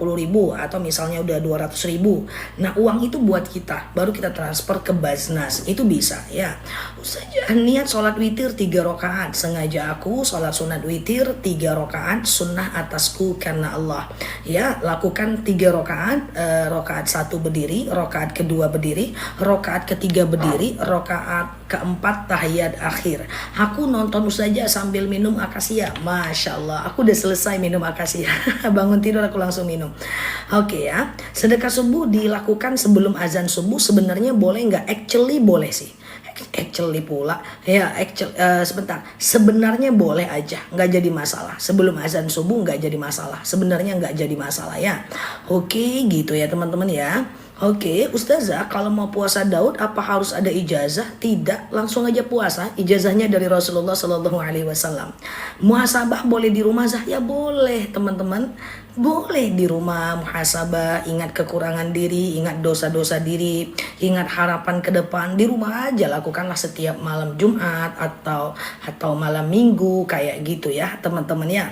atau misalnya udah 200.000. Nah uang itu buat kita, baru kita transfer ke Baznas. Itu bisa ya. Saja niat sholat witir 3 rakaat. Sengaja aku sholat sunat witir 3 rakaat sunnah atasku karena Allah. Ya lakukan 3 rakaat. Rakaat 1 berdiri, rakaat kedua berdiri, rakaat ketiga berdiri, rakaat keempat tahiyat akhir. Aku nonton saja sambil minum akasia. Masya Allah, aku udah selesai minum akasia. Bangun tidur aku langsung minum. Oke ya, sedekah subuh dilakukan sebelum azan subuh sebenarnya boleh nggak? Actually boleh sih. Actually pula ya, sebentar, sebenarnya boleh aja, nggak jadi masalah. Sebelum azan subuh nggak jadi masalah, sebenarnya nggak jadi masalah ya. Oke gitu ya teman-teman ya. Oke, Ustazah, kalau mau puasa Daud apa harus ada ijazah? Tidak, langsung aja puasa. Ijazahnya dari Rasulullah Shallallahu Alaihi Wasallam. Muhasabah boleh di rumah Zah? Ya boleh teman-teman. Boleh di rumah muhasabah, ingat kekurangan diri, ingat dosa-dosa diri, ingat harapan ke depan. Di rumah aja lakukanlah setiap malam Jumat atau malam Minggu kayak gitu ya teman-teman ya.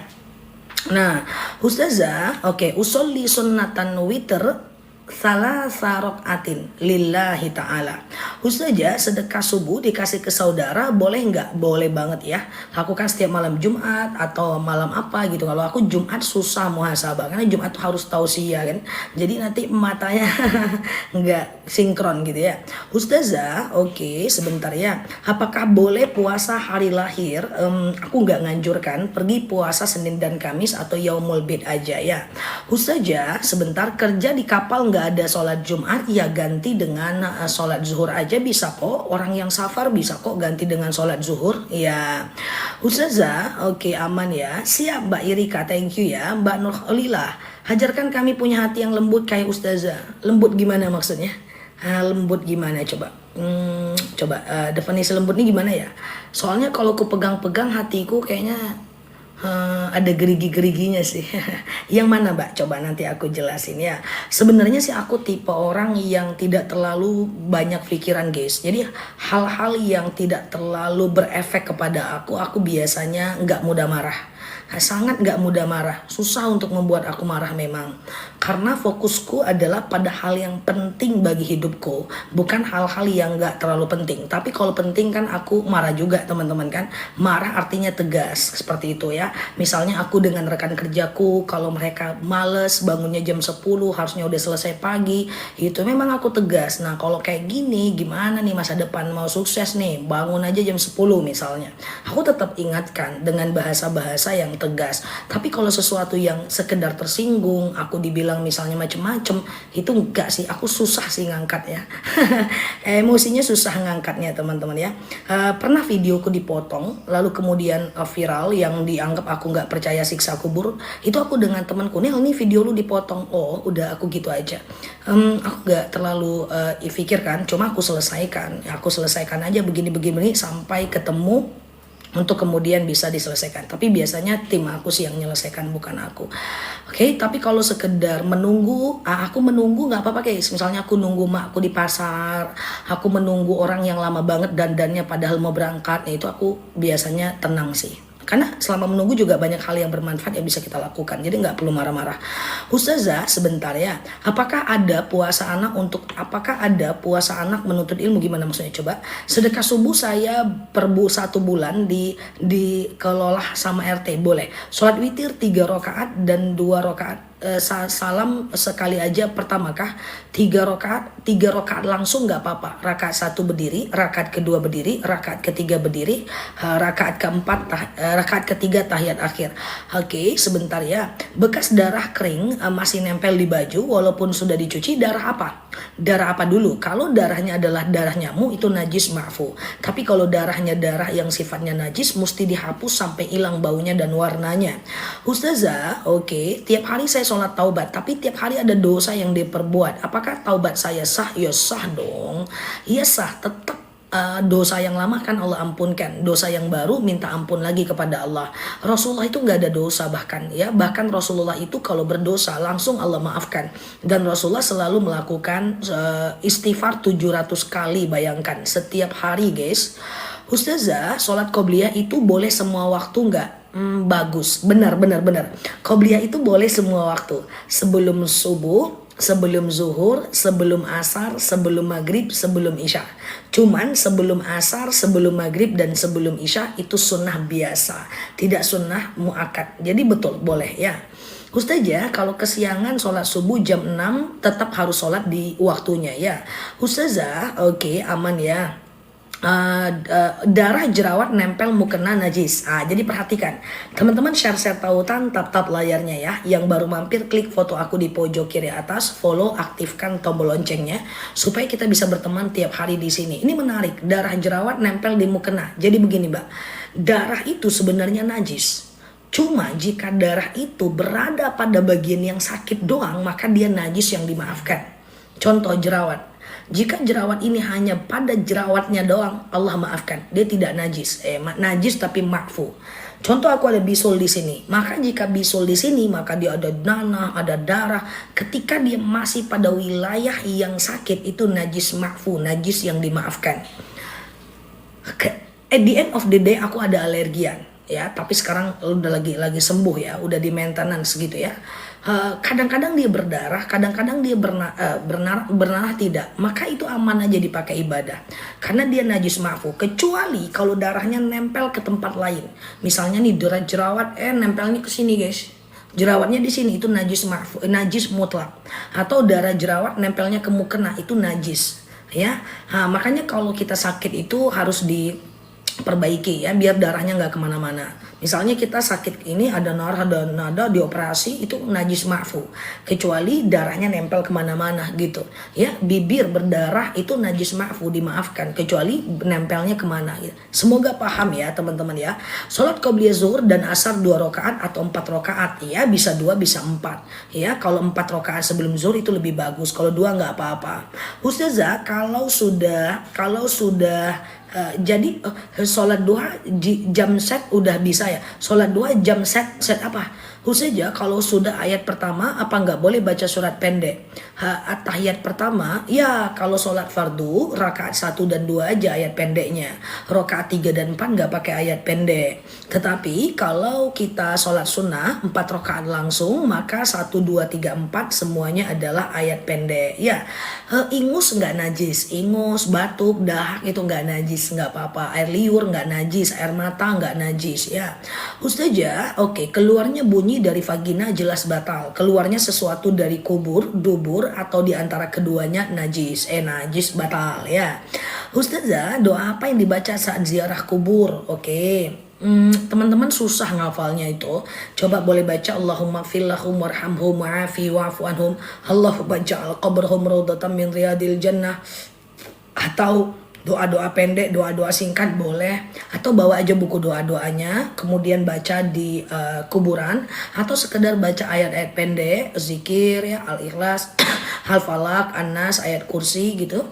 Nah, Ustazah, usolli sunnatan witr salah sarokaatin lillahi ta'ala. Ustazah sedekah subuh dikasih ke saudara boleh nggak? Boleh banget ya. Lakukan setiap malam Jumat atau malam apa gitu. Kalau aku Jumat susah muhasabah karena Jumat tuh harus tausiah kan. Jadi nanti matanya nggak sinkron gitu ya. Ustazah, sebentar ya. Apakah boleh puasa hari lahir? Aku nggak nganjurkan. Pergi puasa Senin dan Kamis atau Yaumul Bid aja ya. Ustazah, sebentar, kerja di kapal nggak ada sholat Jumat ya ganti dengan sholat zuhur aja bisa kok. Orang yang safar bisa kok ganti dengan sholat zuhur ya. Ustazah, aman ya. Siap Mbak Irika, thank you ya. Mbak Nurhalilah, hajarkan kami punya hati yang lembut kayak Ustazah. Lembut gimana maksudnya? Lembut gimana coba? Definisi lembut ini gimana ya? Soalnya kalau aku pegang-pegang hatiku kayaknya ada gerigi-geriginya sih. Yang mana Mbak? Coba nanti aku jelasin ya. Sebenarnya sih aku tipe orang yang tidak terlalu banyak pikiran guys. Jadi hal-hal yang tidak terlalu berefek kepada aku biasanya nggak mudah marah. Sangat gak mudah marah, susah untuk membuat aku marah memang. Karena fokusku adalah pada hal yang penting bagi hidupku, bukan hal-hal yang gak terlalu penting. Tapi kalau penting kan aku marah juga teman-teman kan. Marah artinya tegas, seperti itu ya. Misalnya aku dengan rekan kerjaku, kalau mereka males bangunnya jam 10 harusnya udah selesai pagi, itu memang aku tegas. Nah kalau kayak gini gimana nih masa depan mau sukses nih, bangun aja jam 10 misalnya. Aku tetap ingatkan dengan bahasa-bahasa yang tegas. Tapi kalau sesuatu yang sekedar tersinggung, aku dibilang misalnya macem-macem, itu enggak sih, aku susah sih ngangkat ya. Emosinya susah ngangkatnya teman-teman ya. Pernah videoku dipotong, lalu kemudian viral yang dianggap aku nggak percaya siksa kubur. Itu aku dengan temanku, nih ini video lu dipotong. Oh udah aku gitu aja. Aku nggak terlalu pikirkan, cuma aku selesaikan. Aku selesaikan aja begini-begini sampai ketemu untuk kemudian bisa diselesaikan. Tapi biasanya tim aku sih yang menyelesaikan, bukan aku. Oke, tapi kalau sekedar menunggu, aku menunggu nggak apa-apa guys. Misalnya aku nunggu makku di pasar, aku menunggu orang yang lama banget dandannya padahal mau berangkat, itu aku biasanya tenang sih. Karena selama menunggu juga banyak hal yang bermanfaat yang bisa kita lakukan. Jadi nggak perlu marah-marah. Ustazah sebentar ya. Apakah ada puasa anak menuntut ilmu, gimana maksudnya coba? Sedekah subuh saya per 1 bulan dikelola sama RT boleh. Sholat witir 3 rakaat dan 2 rakaat salam sekali aja pertama kah? 3 rakaat langsung nggak apa-apa. Rakaat 1 berdiri, rakaat kedua berdiri, rakaat ketiga berdiri, rakaat ketiga tahiyat akhir. Oke, sebentar ya. Bekas darah kering masih nempel di baju walaupun sudah dicuci, darah apa? Darah apa dulu? Kalau darahnya adalah darah nyamuk itu najis ma'fu. Tapi kalau darahnya darah yang sifatnya najis mesti dihapus sampai hilang baunya dan warnanya. Ustazah, oke, tiap hari saya sholat taubat, tapi tiap hari ada dosa yang diperbuat. Apakah taubat saya sah? Ya sah dong. Iya sah, tetap dosa yang lama kan Allah ampunkan, dosa yang baru minta ampun lagi kepada Allah. Rasulullah itu nggak ada dosa bahkan ya, bahkan Rasulullah itu kalau berdosa langsung Allah maafkan. Dan Rasulullah selalu melakukan istighfar 700 kali, bayangkan setiap hari guys. Ustazah, sholat qobliyah itu boleh semua waktu nggak? Bagus, benar. Qobliyah itu boleh semua waktu, sebelum subuh, sebelum zuhur, sebelum asar, sebelum maghrib, sebelum isya. Cuman sebelum asar, sebelum maghrib, dan sebelum isya itu sunnah biasa, tidak sunnah muakkad. Jadi betul boleh ya. Ustazah, kalau kesiangan sholat subuh jam 6 tetap harus sholat di waktunya ya. Ustazah, oke, aman ya. Darah jerawat nempel mukena najis. Jadi perhatikan teman-teman, share tautan, tap layarnya ya. Yang baru mampir klik foto aku di pojok kiri atas, follow, aktifkan tombol loncengnya supaya kita bisa berteman tiap hari di sini. Ini menarik, darah jerawat nempel di mukena. Jadi begini Mbak, darah itu sebenarnya najis. Cuma jika darah itu berada pada bagian yang sakit doang, maka dia najis yang dimaafkan. Contoh jerawat. Jika jerawat ini hanya pada jerawatnya doang, Allah maafkan. Dia tidak najis. Najis tapi ma'fu. Contoh aku ada bisul di sini. Maka jika bisul di sini, maka dia ada nanah, ada darah. Ketika dia masih pada wilayah yang sakit, itu najis ma'fu, najis yang dimaafkan. At the end of the day aku ada alergian. Ya, tapi sekarang udah lagi sembuh ya, udah di maintenance gitu ya. Kadang-kadang dia berdarah, kadang-kadang dia bernarah tidak, maka itu aman aja dipakai ibadah karena dia najis ma'fu, kecuali kalau darahnya nempel ke tempat lain. Misalnya nih darah jerawat nempelnya ke sini guys, jerawatnya di sini, itu najis ma'fu, najis mutlak. Atau darah jerawat nempelnya ke mukena, itu najis ya. Makanya kalau kita sakit itu harus diperbaiki ya, biar darahnya nggak kemana-mana. Misalnya kita sakit ini ada nada dioperasi, itu najis ma'fu, kecuali darahnya nempel kemana-mana gitu ya. Bibir berdarah itu najis ma'fu, dimaafkan, kecuali nempelnya kemana gitu. Semoga paham ya teman-teman ya. Sholat qobliyah zuhur dan asar 2 rakaat atau 4 rakaat ya, bisa 2 bisa 4 ya. Kalau 4 rakaat sebelum zuhur itu lebih bagus, kalau 2 nggak apa-apa. Ustazah, kalau sudah sholat duha jam set udah bisa ya. Sholat duha jam set apa? Khususnya kalau sudah ayat pertama, apa nggak boleh baca surat pendek? Tahiyat pertama, ya kalau sholat fardu, rakaat 1 dan 2 aja ayat pendeknya. Rakaat 3 dan 4 nggak pakai ayat pendek. Tetapi kalau kita sholat sunnah, 4 rakaat langsung, maka 1, 2, 3, 4 semuanya adalah ayat pendek. Ya, ingus nggak najis, ingus, batuk, dahak itu nggak najis, nggak apa-apa. Air liur nggak najis, air mata nggak najis, ya. Ustazah, oke, keluarnya bunyi dari vagina jelas batal. Keluarnya sesuatu dari kubur, dubur, atau di antara keduanya najis. Najis batal, ya. Ustazah, doa apa yang dibaca saat ziarah kubur? Oke. Teman-teman susah ngafalnya itu. Coba boleh baca Allahumma fillahum warhamhum wa'afi wa'fu anhum. Allahumma ja'al qabrahum rawdatan min riyadil jannah. Atau doa-doa pendek, doa-doa singkat boleh, atau bawa aja buku doa-doanya kemudian baca di kuburan, atau sekedar baca ayat-ayat pendek, zikir ya, Al-Ikhlas, Al-Falaq, An-Nas, ayat kursi gitu.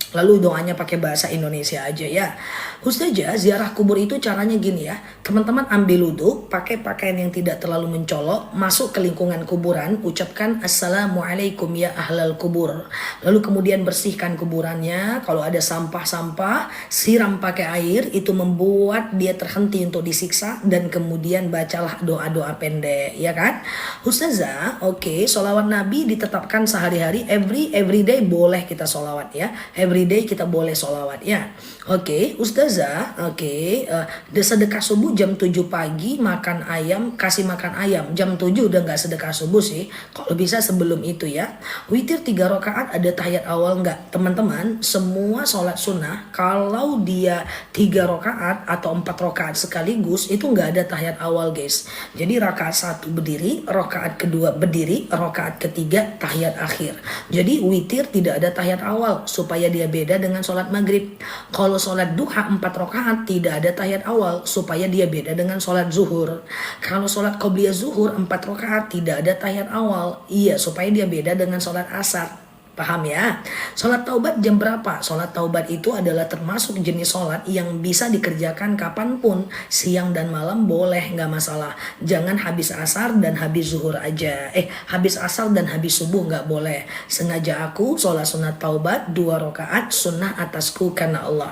Lalu doanya pakai bahasa Indonesia aja ya. Ustazah, ziarah kubur itu caranya gini ya. Teman-teman ambil wudhu, pakai pakaian yang tidak terlalu mencolok, masuk ke lingkungan kuburan, ucapkan Assalamualaikum ya ahlal kubur. Lalu kemudian bersihkan kuburannya, kalau ada sampah-sampah, siram pakai air, itu membuat dia terhenti untuk disiksa, dan kemudian bacalah doa-doa pendek, ya kan? Ustazah, oke, sholawat Nabi ditetapkan sehari-hari, everyday boleh kita sholawat ya. Everyday kita boleh sholawat ya. Oke, Ustazah, oke, sedekah subuh jam 7 pagi makan ayam, kasih makan ayam. Jam 7 udah nggak sedekah subuh sih. Kalau bisa sebelum itu ya. Witir 3 rakaat ada tahiyat awal nggak? Teman-teman, semua sholat sunnah kalau dia 3 rakaat atau 4 rakaat sekaligus itu nggak ada tahiyat awal guys. Jadi rakaat 1 berdiri, rakaat kedua berdiri, rakaat ketiga tahiyat akhir. Jadi witir tidak ada tahiyat awal supaya dia beda dengan sholat maghrib. Kalau sholat duha 4 rakaat tidak ada tahiyat awal supaya dia beda dengan sholat zuhur. Kalau sholat qobliyah zuhur 4 rakaat tidak ada tahiyat awal, iya supaya dia beda dengan sholat asar. Paham ya? Sholat taubat jam berapa? Sholat taubat itu adalah termasuk jenis sholat yang bisa dikerjakan kapanpun. Siang dan malam boleh, nggak masalah. Jangan habis asar dan habis zuhur aja. Habis asar dan habis subuh nggak boleh. Sengaja aku sholat sunat taubat 2 rakaat sunnah atasku karena Allah.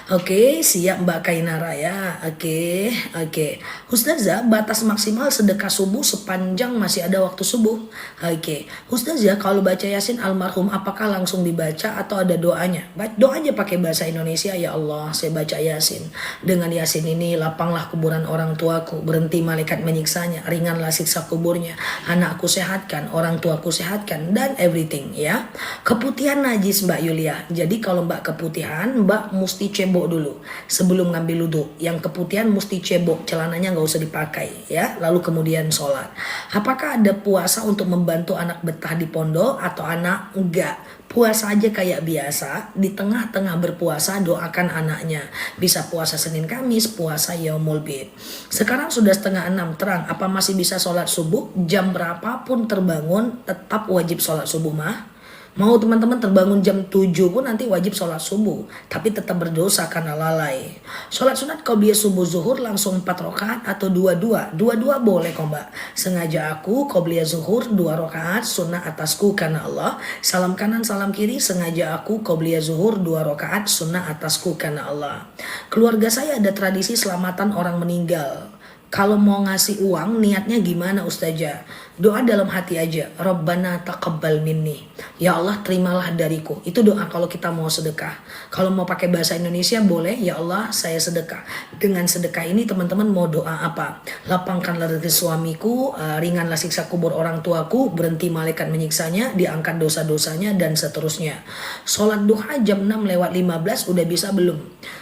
Oke, siap Mbak Kainara ya. Oke. Ustazah, batas maksimal sedekah subuh sepanjang masih ada waktu subuh. Oke. Ustazah, kalau baca Yasin almarhum apakah langsung dibaca atau ada doanya? Doa aja pakai bahasa Indonesia. Ya Allah, saya baca Yasin. Dengan Yasin ini lapanglah kuburan orang tuaku, berhenti malaikat menyiksanya, ringanlah siksa kuburnya, anakku sehatkan, orang tuaku sehatkan, dan everything ya. Keputihan najis Mbak Yulia. Jadi kalau Mbak keputihan, Mbak mesti cebok dulu sebelum ngambil wudhu. Yang keputihan mesti cebok, celananya nggak usah dipakai ya. Lalu kemudian sholat. Apakah ada puasa untuk membantu anak betah di pondok atau anak enggak? Puasa aja kayak biasa, di tengah-tengah berpuasa doakan anaknya. Bisa puasa Senin Kamis, puasa Yaumul Bid. Sekarang sudah 5:30 terang, apa masih bisa sholat subuh? Jam berapapun terbangun tetap wajib sholat subuh mah. Mau teman-teman terbangun jam 7 pun nanti wajib sholat subuh. Tapi tetap berdosa karena lalai. Sholat sunat qobliyah subuh zuhur langsung 4 rakaat atau 2-2. 2-2 boleh kok Mbak. Sengaja aku qobliyah zuhur 2 rakaat sunnah atasku karena Allah. Salam kanan salam kiri, sengaja aku qobliyah zuhur 2 rakaat sunnah atasku karena Allah. Keluarga saya ada tradisi selamatan orang meninggal. Kalau mau ngasih uang niatnya gimana Ustazah? Doa dalam hati aja. Rabbana taqabbal minni. Ya Allah terimalah dariku. Itu doa kalau kita mau sedekah. Kalau mau pakai bahasa Indonesia boleh. Ya Allah saya sedekah. Dengan sedekah ini teman-teman mau doa apa? Lapangkanlah rezeki suamiku, ringanlah siksa kubur orang tuaku, berhenti malaikat menyiksanya, diangkat dosa-dosanya, dan seterusnya. Sholat duha jam 6:15 udah bisa belum?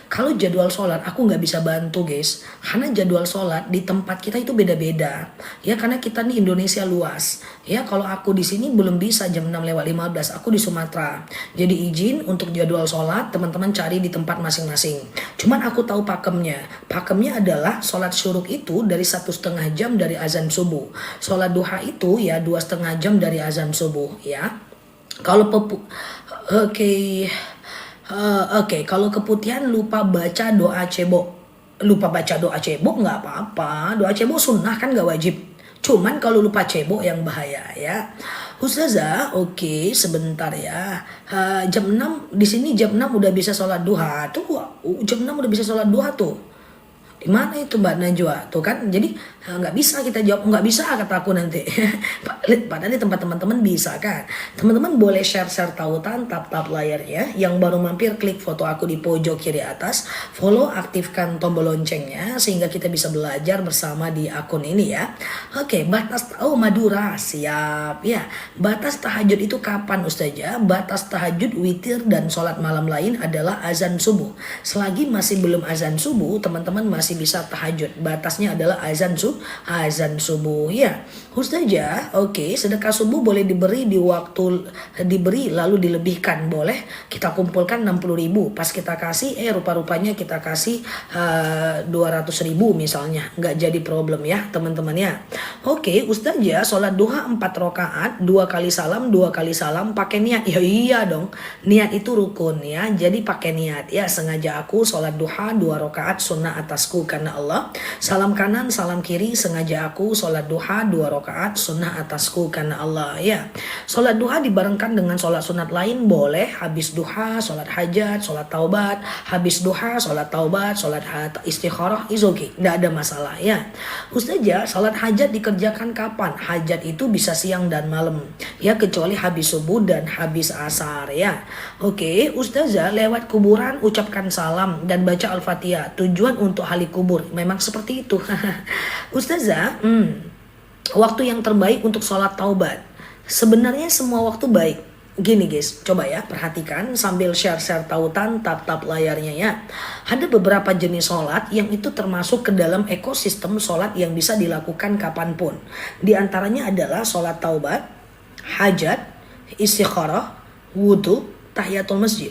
Kalau jadwal sholat aku nggak bisa bantu guys. Karena jadwal sholat di tempat kita itu beda-beda. Ya karena kita nih Indonesia luas. Ya kalau aku di sini belum bisa jam 6:15, aku di Sumatera. Jadi izin untuk jadwal sholat teman-teman cari di tempat masing-masing. Cuman aku tahu pakemnya. Pakemnya adalah sholat syuruk itu dari 1,5 jam dari azan subuh. Sholat duha itu ya 2,5 jam dari azan subuh ya. Kalau Oke, kalau keputihan lupa baca doa cebok. lupa baca doa cebok nggak apa-apa. Doa cebok sunnah kan nggak wajib. Cuman kalau lupa cebok yang bahaya ya. Ustazah, oke, sebentar ya. Jam 6 di sini jam 6 udah bisa sholat duha. Tuh, jam 6 udah bisa sholat duha tuh. Di mana itu Mbak Najwa? Tuh kan, jadi nggak bisa kita jawab, nggak bisa kata aku nanti. Padahal di tempat teman-teman bisa kan. Teman-teman boleh share-share tautan, tap-tap layarnya. Yang baru mampir klik foto aku di pojok kiri atas. Follow, aktifkan tombol loncengnya sehingga kita bisa belajar bersama di akun ini ya. Oke, batas Madura siap ya. Batas tahajud itu kapan Ustazah? Batas tahajud, witir dan sholat malam lain adalah azan subuh. Selagi masih belum azan subuh, teman-teman masih bisa tahajud. Batasnya adalah azan subuh ya. Ustazah, oke, sedekah subuh boleh diberi di waktu diberi lalu dilebihkan, boleh. Kita kumpulkan 60.000, pas kita kasih rupa-rupanya kita kasih 200.000 misalnya, nggak jadi problem ya teman-teman ya. Oke, Ustazah, sholat duha 4 rakaat, 2 kali salam pakai niat. Ya iya dong, niat itu rukun ya, jadi pakai niat ya. Sengaja aku sholat duha 2 rakaat sunnah atasku karena Allah. Salam kanan, salam kiri, sengaja aku sholat duha 2 rakaat sunnah atasku karena Allah ya. Sholat duha dibarengkan dengan sholat sunat lain boleh. Habis duha sholat hajat, sholat taubat. Habis duha sholat taubat, sholat istikharah, is okay, nggak ada masalah ya. Ustazah, sholat hajat dikerjakan kapan? Hajat itu bisa siang dan malam ya, kecuali habis subuh dan habis asar ya. Oke, Ustazah, lewat kuburan ucapkan salam dan baca Al-Fatihah. Tujuan untuk hali kubur. Memang seperti itu. Ustazah, waktu yang terbaik untuk sholat taubat. Sebenarnya semua waktu baik. Gini guys, coba ya perhatikan sambil share-share tautan, tap-tap layarnya ya. Ada beberapa jenis sholat yang itu termasuk ke dalam ekosistem sholat yang bisa dilakukan kapanpun. Di antaranya adalah sholat taubat, hajat, istikharah, wudhu, tahiyatul masjid.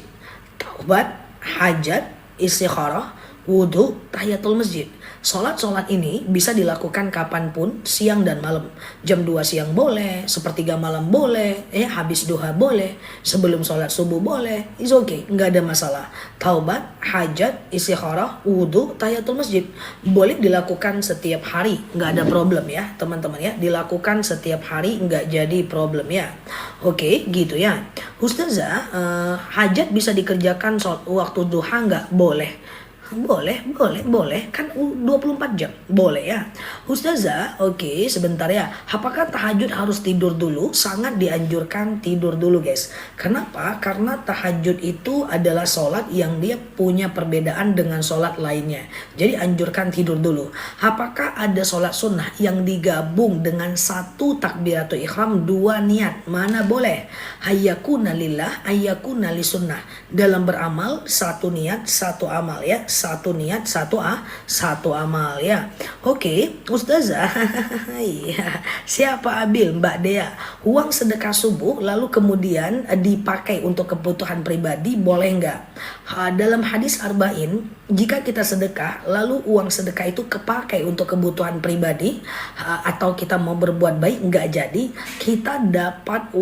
Taubat, hajat, istikharah, wudhu, tahiyatul masjid. Sholat-sholat ini bisa dilakukan kapanpun, siang dan malam. Jam 2 siang boleh, sepertiga malam boleh, habis duha boleh, sebelum sholat subuh boleh, it's okay, nggak ada masalah. Taubat, hajat, istikharah, wudhu, tahiyatul masjid boleh dilakukan setiap hari, nggak ada problem ya teman-teman ya. Dilakukan setiap hari nggak jadi problem ya. Oke, gitu ya. Ustazah, hajat bisa dikerjakan waktu duha nggak? Boleh. Boleh kan 24 jam boleh ya. Ustazah, oke, sebentar ya. Apakah tahajud harus tidur dulu? Sangat dianjurkan tidur dulu guys. Kenapa? Karena tahajud itu adalah sholat yang dia punya perbedaan dengan sholat lainnya. Jadi anjurkan tidur dulu. Apakah ada sholat sunnah yang digabung dengan satu takbiratul ihram, 2 niat? Mana boleh? Hayyakuna lillah, hayyakuna li sunnah. Dalam beramal 1 niat 1 amal ya. 1 niat 1 amal ya. Oke, Ustazah. Iya. Siapa Abil? Mbak Dea. Uang sedekah subuh lalu kemudian dipakai untuk kebutuhan pribadi boleh nggak? Dalam hadis arba'in, jika kita sedekah lalu uang sedekah itu kepakai untuk kebutuhan pribadi atau kita mau berbuat baik nggak jadi, kita dapat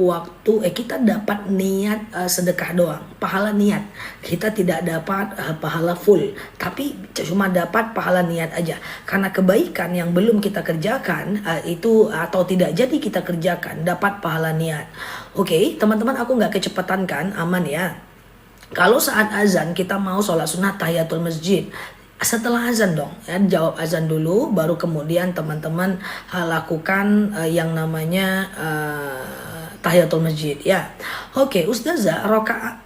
kita dapat niat sedekah doang, pahala niat. Kita tidak dapat pahala full, tapi cuma dapat pahala niat aja. Karena kebaikan yang belum kita kerjakan itu atau tidak jadi kita kerjakan, dapat pahala niat. Oke, teman-teman, aku nggak kecepatan kan? Aman ya. Kalau saat azan kita mau sholat sunat tahiyatul masjid, setelah azan dong ya, jawab azan dulu baru kemudian teman-teman lakukan yang namanya tahiyatul masjid ya. Oke, Ustazah,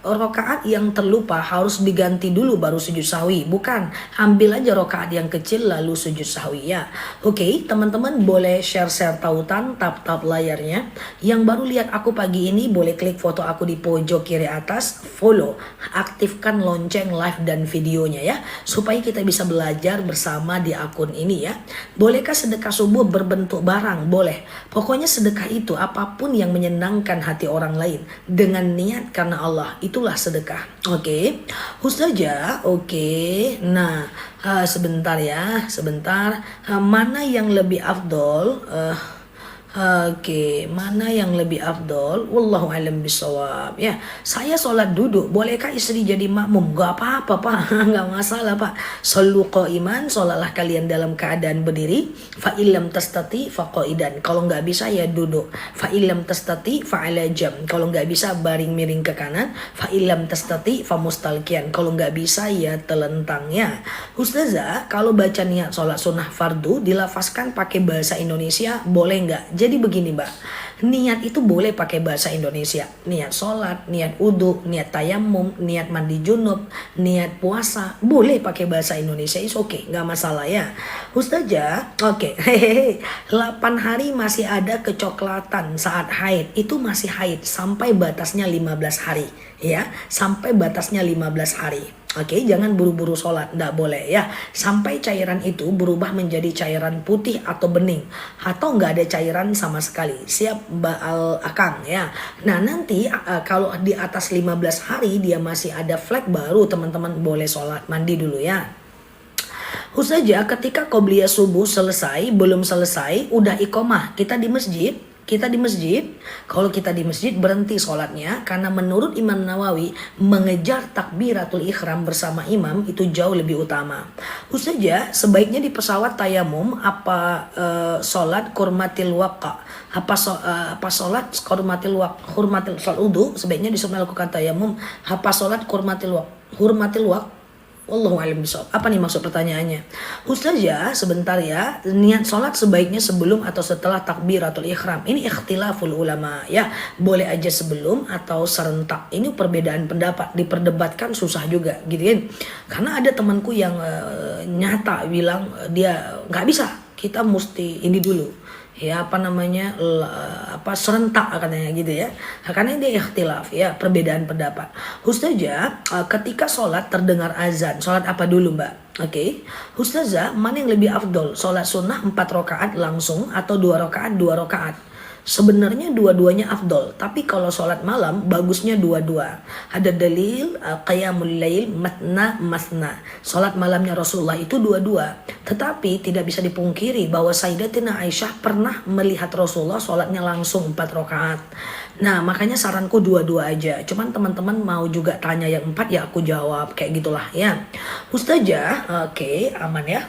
rokaat yang terlupa harus diganti dulu baru sujud sahwi? Bukan, ambil aja rokaat yang kecil lalu sujud sahwi ya. Oke, teman-teman boleh share-share tautan, tap-tap layarnya. Yang baru lihat aku pagi ini boleh klik foto aku di pojok kiri atas, follow, aktifkan lonceng live dan videonya ya, supaya kita bisa belajar bersama di akun ini ya. Bolehkah sedekah subuh berbentuk barang? Boleh. Pokoknya sedekah itu apapun yang menyenangkan hati orang lain dengan niat karena Allah, itulah sedekah. Oke, Ustazah, oke. Nah, sebentar ya, sebentar. Mana yang lebih afdol? Oke, mana yang lebih afdol? Wallahu alam bisawab. Ya, saya sholat duduk. Bolehkah istri jadi makmum? Gak apa-apa, Pak. Gak masalah, Pak. Sallu qa'iman, sholatlah kalian dalam keadaan berdiri. Fa illam tastati fa qa'idan. Kalau nggak bisa ya duduk. Fa illam tastati fa ala jam. Kalau nggak bisa baring miring ke kanan. Fa illam tastati fa mustalqiyan. Kalau nggak bisa ya telentang ya. Ustazah, kalau baca niat sholat sunnah fardu dilafazkan pakai bahasa Indonesia boleh nggak? Jadi begini Mbak, niat itu boleh pakai bahasa Indonesia. Niat sholat, niat udhu, niat tayamum, niat mandi junub, niat puasa, boleh pakai bahasa Indonesia. Is oke, nggak masalah ya. Ustazah, oke. 8 hari masih ada kecoklatan saat haid. Itu masih haid sampai batasnya 15 hari. Ya, sampai batasnya 15 hari. Oke, jangan buru-buru sholat, nggak boleh ya. Sampai cairan itu berubah menjadi cairan putih atau bening, atau nggak ada cairan sama sekali. Siap Mbak Akang ya. Nah nanti kalau di atas 15 hari dia masih ada flek, baru teman-teman boleh sholat, mandi dulu ya. Ustazah, ketika qobliyah subuh selesai, belum selesai, udah iqomah, kita di masjid. Kalau kita di masjid berhenti sholatnya, karena menurut Imam Nawawi mengejar takbiratul ihram bersama imam itu jauh lebih utama. Ustazah, sebaiknya di pesawat tayamum apa sholat kurmatil waqa, apa sholat hurmatil sholat udhu, sebaiknya disuruh melakukan tayamum, apa sholat hurmatil waq. Wallahu a'lam bishawab. Apa nih maksud pertanyaannya? Ustazah, sebentar ya. Niat sholat sebaiknya sebelum atau setelah takbiratul ihram. Ini ikhtilaful ulama ya. Boleh aja sebelum atau serentak. Ini perbedaan pendapat. Diperdebatkan susah juga gitu kan. Karena ada temanku yang nyata bilang dia nggak bisa. Kita mesti ini dulu. Ya serentak katanya gitu ya, karena dia ikhtilaf ya, perbedaan pendapat. Ustazah, ketika sholat terdengar azan, sholat apa dulu Mbak? Oke. Ustazah, mana yang lebih afdol, sholat sunnah 4 rakaat langsung atau 2 rakaat 2 rakaat? Sebenarnya dua-duanya afdol, tapi kalau sholat malam bagusnya dua-dua. Ada dalil qiyamul lail masna. Sholat malamnya Rasulullah itu dua-dua. Tetapi tidak bisa dipungkiri bahwa Sayyidatina Aisyah pernah melihat Rasulullah sholatnya langsung 4 rakaat. Nah makanya saranku dua-dua aja. Cuman teman-teman mau juga tanya yang 4 ya aku jawab kayak gitulah ya. Ustazah, oke, aman ya.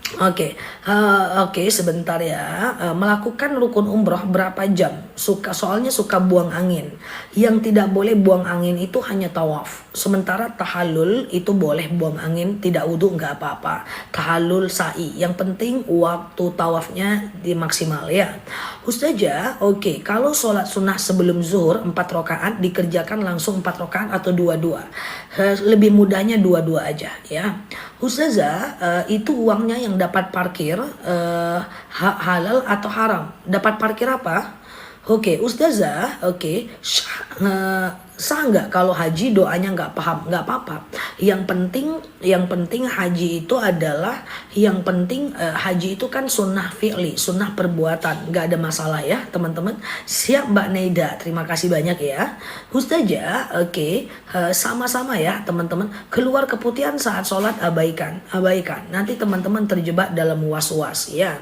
Oke, sebentar ya. Melakukan rukun umroh berapa jam? Soalnya suka buang angin. Yang tidak boleh buang angin itu hanya tawaf. Sementara tahallul itu boleh buang angin, tidak wudhu nggak apa-apa. Tahallul sa'i. Yang penting waktu tawafnya dimaksimal ya. Ustazah, oke. Kalau sholat sunnah sebelum zuhur 4 rakaat dikerjakan langsung 4 rakaat atau dua-dua. Lebih mudahnya dua-dua aja ya. Ustazah, itu uangnya yang dapat parkir halal atau haram? Dapat parkir apa? Oke, Ustazah, sah nggak kalau haji doanya nggak paham? Nggak apa-apa. Yang penting haji itu adalah haji itu kan sunnah fi'li, sunnah perbuatan, nggak ada masalah ya teman-teman. Siap Mbak Neida, terima kasih banyak ya. Ustazah, sama-sama ya teman-teman. Keluar keputihan saat sholat abaikan. Nanti teman-teman terjebak dalam was-was ya.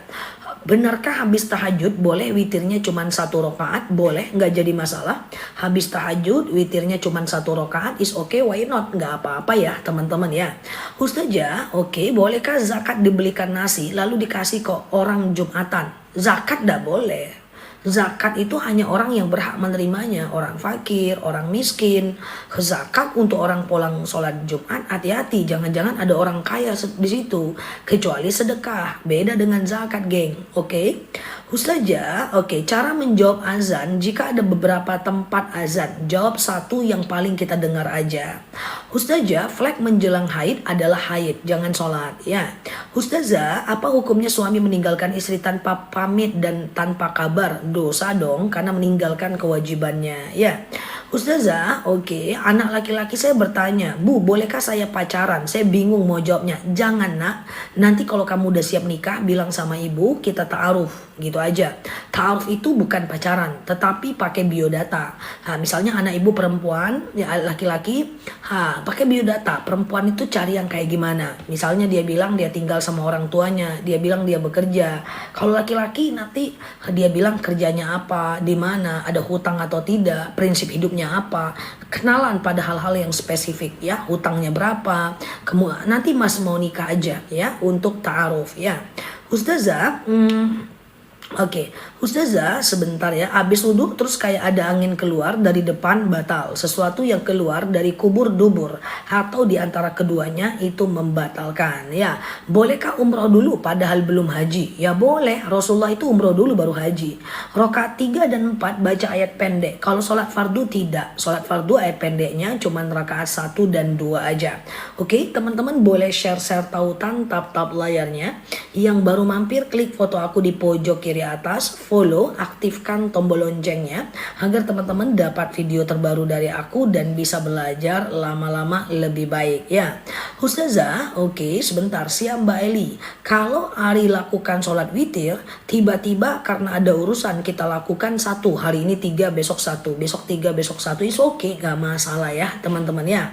Benarkah habis tahajud boleh witirnya cuma 1 rakaat? Boleh, nggak jadi masalah. Habis tahajud witirnya cuma 1 rakaat is okay, why not? Nggak apa-apa ya teman-teman ya. Ustazah, bolehkah zakat dibelikan nasi lalu dikasih ke orang Jumatan? Zakat nggak boleh. Zakat itu hanya orang yang berhak menerimanya, orang fakir, orang miskin. Zakat untuk orang pulang sholat Jumat, hati-hati, jangan-jangan ada orang kaya di situ. Kecuali sedekah, beda dengan zakat, geng. Oke. Ustazah, cara menjawab azan jika ada beberapa tempat azan. Jawab satu yang paling kita dengar aja. Ustazah, flek menjelang haid adalah haid, jangan sholat ya. Ustazah, apa hukumnya suami meninggalkan istri tanpa pamit dan tanpa kabar? Dosa dong karena meninggalkan kewajibannya ya. Ustazah, oke, anak laki-laki saya bertanya, Bu, bolehkah saya pacaran? Saya bingung mau jawabnya. Jangan nak, nanti kalau kamu udah siap nikah, bilang sama ibu, kita ta'aruf. Gitu aja. Ta'aruf itu bukan pacaran, tetapi pakai biodata. Misalnya anak ibu perempuan, ya laki-laki, pakai biodata. Perempuan itu cari yang kayak gimana? Misalnya dia bilang dia tinggal sama orang tuanya, dia bilang dia bekerja. Kalau laki-laki nanti dia bilang kerjanya apa, di mana, ada hutang atau tidak, prinsip hidupnya apa, kenalan pada hal-hal yang spesifik ya, hutangnya berapa, kemudian nanti mas mau nikah aja ya untuk ta'aruf ya. Ustazah, Oke, Ustazah sebentar ya, habis wudhu terus kayak ada angin keluar dari depan batal. Sesuatu yang keluar dari kubur dubur atau di antara keduanya itu membatalkan ya. Bolehkah umroh dulu padahal belum haji? Ya boleh, Rasulullah itu umroh dulu baru haji. Rakaat 3 dan 4 baca ayat pendek. Kalau sholat fardu tidak. Sholat fardu ayat pendeknya cuma rakaat 1 dan 2 aja. Oke, teman-teman boleh share-share tautan tap-tap layarnya. Yang baru mampir klik foto aku di pojok kiri atas, follow, aktifkan tombol loncengnya agar teman-teman dapat video terbaru dari aku dan bisa belajar lama-lama lebih baik ya. Ustazah, oke, sebentar, siap Mbak Eli. Kalau hari lakukan sholat witir, tiba-tiba karena ada urusan kita lakukan satu, hari ini 3, besok 1, besok 3, besok 1, is oke, gak masalah ya teman-teman ya.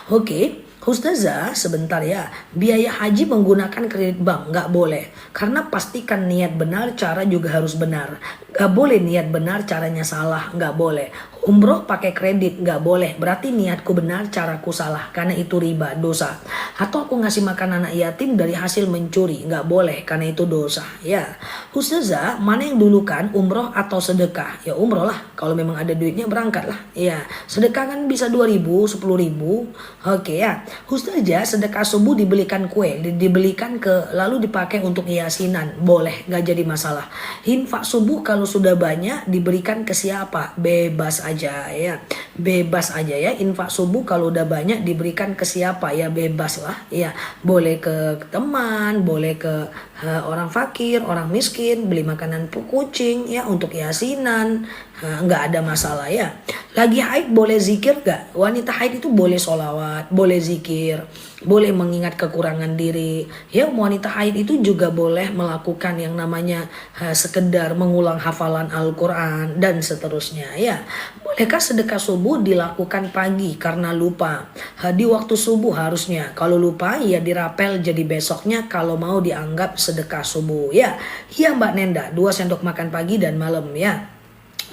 Oke. Ustazah, sebentar ya, biaya haji menggunakan kredit bank nggak boleh. Karena pastikan niat benar, cara juga harus benar. Nggak boleh niat benar, caranya salah, nggak boleh. Umroh pakai kredit nggak boleh, berarti niatku benar, caraku salah, karena itu riba, dosa. Atau aku ngasih makan anak yatim dari hasil mencuri, nggak boleh, karena itu dosa. Ya, Ustazah, mana yang dulu kan, umroh atau sedekah? Ya umroh lah, kalau memang ada duitnya berangkat lah. Ya, sedekah kan bisa 2.000, 10.000. Oke ya, Ustazah, sedekah subuh dibelikan kue, dibelikan lalu dipakai untuk yasinan, boleh, nggak jadi masalah. Infak subuh kalau sudah banyak diberikan ke siapa? Bebas aja ya, bebas aja ya. Infak subuh kalau udah banyak diberikan ke siapa ya, bebas lah ya. Boleh ke teman, boleh ke orang fakir, orang miskin, beli makanan kucing ya untuk yasinan, nggak ada masalah ya. Lagi haid boleh zikir gak? Wanita haid itu boleh sholawat, boleh zikir, boleh mengingat kekurangan diri. Ya, wanita haid itu juga boleh melakukan yang namanya sekedar mengulang hafalan Al-Quran dan seterusnya ya. Bolehkah sedekah subuh dilakukan pagi karena lupa? Di waktu subuh harusnya. Kalau lupa ya dirapel jadi besoknya kalau mau dianggap sedekah subuh ya. Iya Mbak Nenda, 2 sendok makan pagi dan malam ya.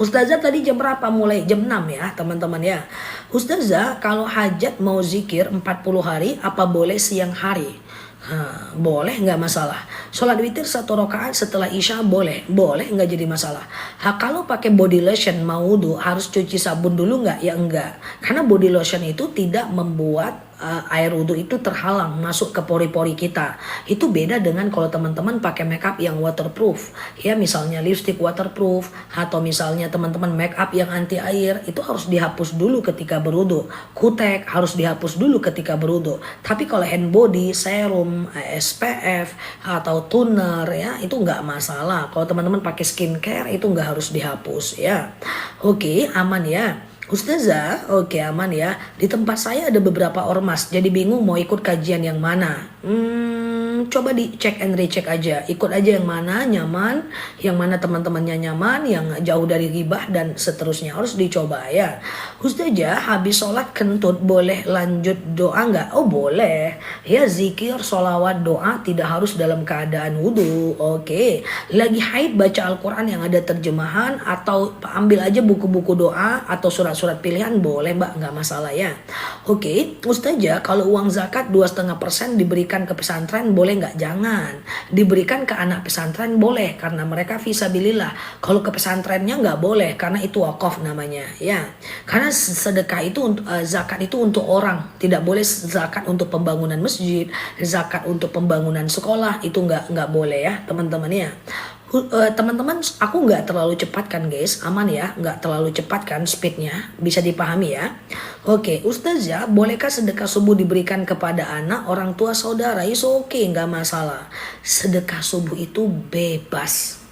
Ustazah tadi jam berapa? Mulai jam 6 ya teman-teman ya. Ustazah kalau hajat mau zikir 40 hari apa boleh siang hari? Boleh, nggak masalah. Sholat witir 1 rakaat setelah isya boleh nggak jadi masalah. Kalau pakai body lotion mau wudhu harus cuci sabun dulu nggak? Ya enggak, karena body lotion itu tidak membuat air wudhu itu terhalang masuk ke pori-pori kita. Itu beda dengan kalau teman-teman pakai makeup yang waterproof ya, misalnya lipstick waterproof atau misalnya teman-teman makeup yang anti air, itu harus dihapus dulu ketika berwudhu. Kutek harus dihapus dulu ketika berwudhu. Tapi kalau hand body, serum, SPF atau toner ya itu nggak masalah. Kalau teman-teman pakai skincare itu nggak harus dihapus ya. Oke, aman ya. Ustazah, oke aman ya. Di tempat saya ada beberapa ormas, jadi bingung mau ikut kajian yang mana. Coba di check and recheck aja. Ikut aja yang mana nyaman, yang mana teman-temannya nyaman, yang jauh dari ghibah dan seterusnya. Harus dicoba ya. Ustazah, habis sholat kentut boleh lanjut doa nggak? Oh boleh. Ya zikir, sholawat, doa tidak harus dalam keadaan wudhu. Oke. Lagi haid baca Al-Quran yang ada terjemahan atau ambil aja buku-buku doa atau surat-surat pilihan boleh mbak, nggak masalah ya. Oke, Ustazah kalau uang zakat 2,5% diberikan ke pesantren boleh nggak? Jangan. Diberikan ke anak pesantren boleh karena mereka fisabilillah. Kalau ke pesantrennya nggak boleh karena itu wakaf namanya ya. Karena sedekah itu zakat itu untuk orang, tidak boleh zakat untuk pembangunan masjid, zakat untuk pembangunan sekolah itu nggak boleh ya teman-teman ya. Teman-teman, aku nggak terlalu cepat kan guys, aman ya, nggak terlalu cepat kan speednya, bisa dipahami ya. Oke, Ustazah, bolehkah sedekah subuh diberikan kepada anak, orang tua, saudara? Oke, nggak masalah. Sedekah subuh itu bebas.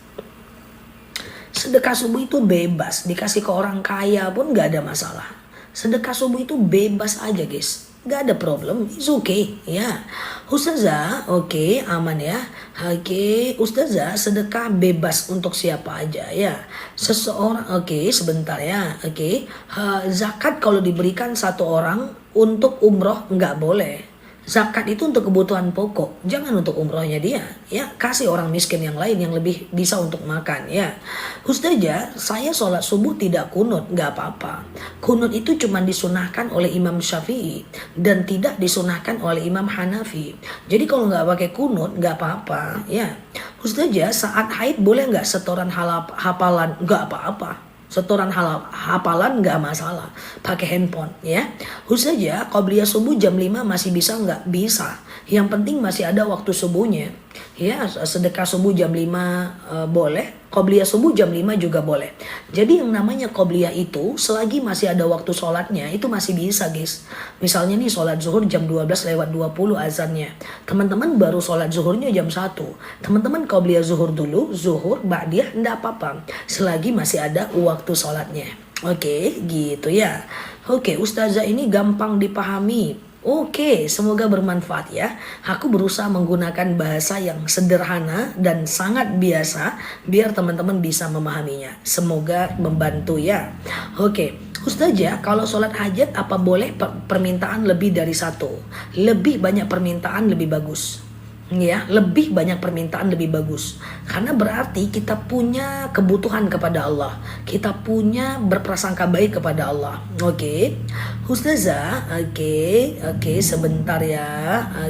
Sedekah subuh itu bebas, dikasih ke orang kaya pun nggak ada masalah. Sedekah subuh itu bebas aja guys. Gak ada problem, it's okay ya. Ustazah, oke, aman ya. Oke, Ustazah, sedekah bebas untuk siapa aja ya. Seseorang, oke, sebentar ya. Oke, zakat kalau diberikan satu orang untuk umroh nggak boleh. Zakat itu untuk kebutuhan pokok, jangan untuk umrohnya dia. Ya, kasih orang miskin yang lain yang lebih bisa untuk makan ya. Ustazah, saya sholat subuh tidak kunut, nggak apa-apa. Kunut itu cuma disunahkan oleh Imam Syafi'i dan tidak disunahkan oleh Imam Hanafi. Jadi kalau nggak pakai kunut nggak apa-apa ya. Ustazah, saat haid boleh nggak setoran hafalan? Nggak apa-apa. Setoran hafalan nggak masalah, pakai handphone ya. Ustazah, qobliyah subuh jam 5 masih bisa nggak? Bisa. Yang penting masih ada waktu subuhnya. Ya, sedekah subuh jam 5 boleh, qobliyah subuh jam 5 juga boleh. Jadi yang namanya qobliyah itu selagi masih ada waktu sholatnya itu masih bisa guys. Misalnya nih sholat zuhur jam 12:20 azannya. Teman-teman baru sholat zuhurnya jam 1. Teman-teman qobliyah zuhur dulu, zuhur, ba'diyah, enggak apa-apa. Selagi masih ada waktu sholatnya. Oke, gitu ya. Oke, Ustazah ini gampang dipahami. Oke, semoga bermanfaat ya. Aku berusaha menggunakan bahasa yang sederhana dan sangat biasa biar teman-teman bisa memahaminya. Semoga membantu ya. Oke, Ustazah, kalau sholat hajat apa boleh permintaan lebih dari satu? Lebih banyak permintaan lebih bagus. Ya, lebih banyak permintaan lebih bagus. Karena berarti kita punya kebutuhan kepada Allah. Kita punya berprasangka baik kepada Allah. Oke. Ustazah, oke, sebentar ya.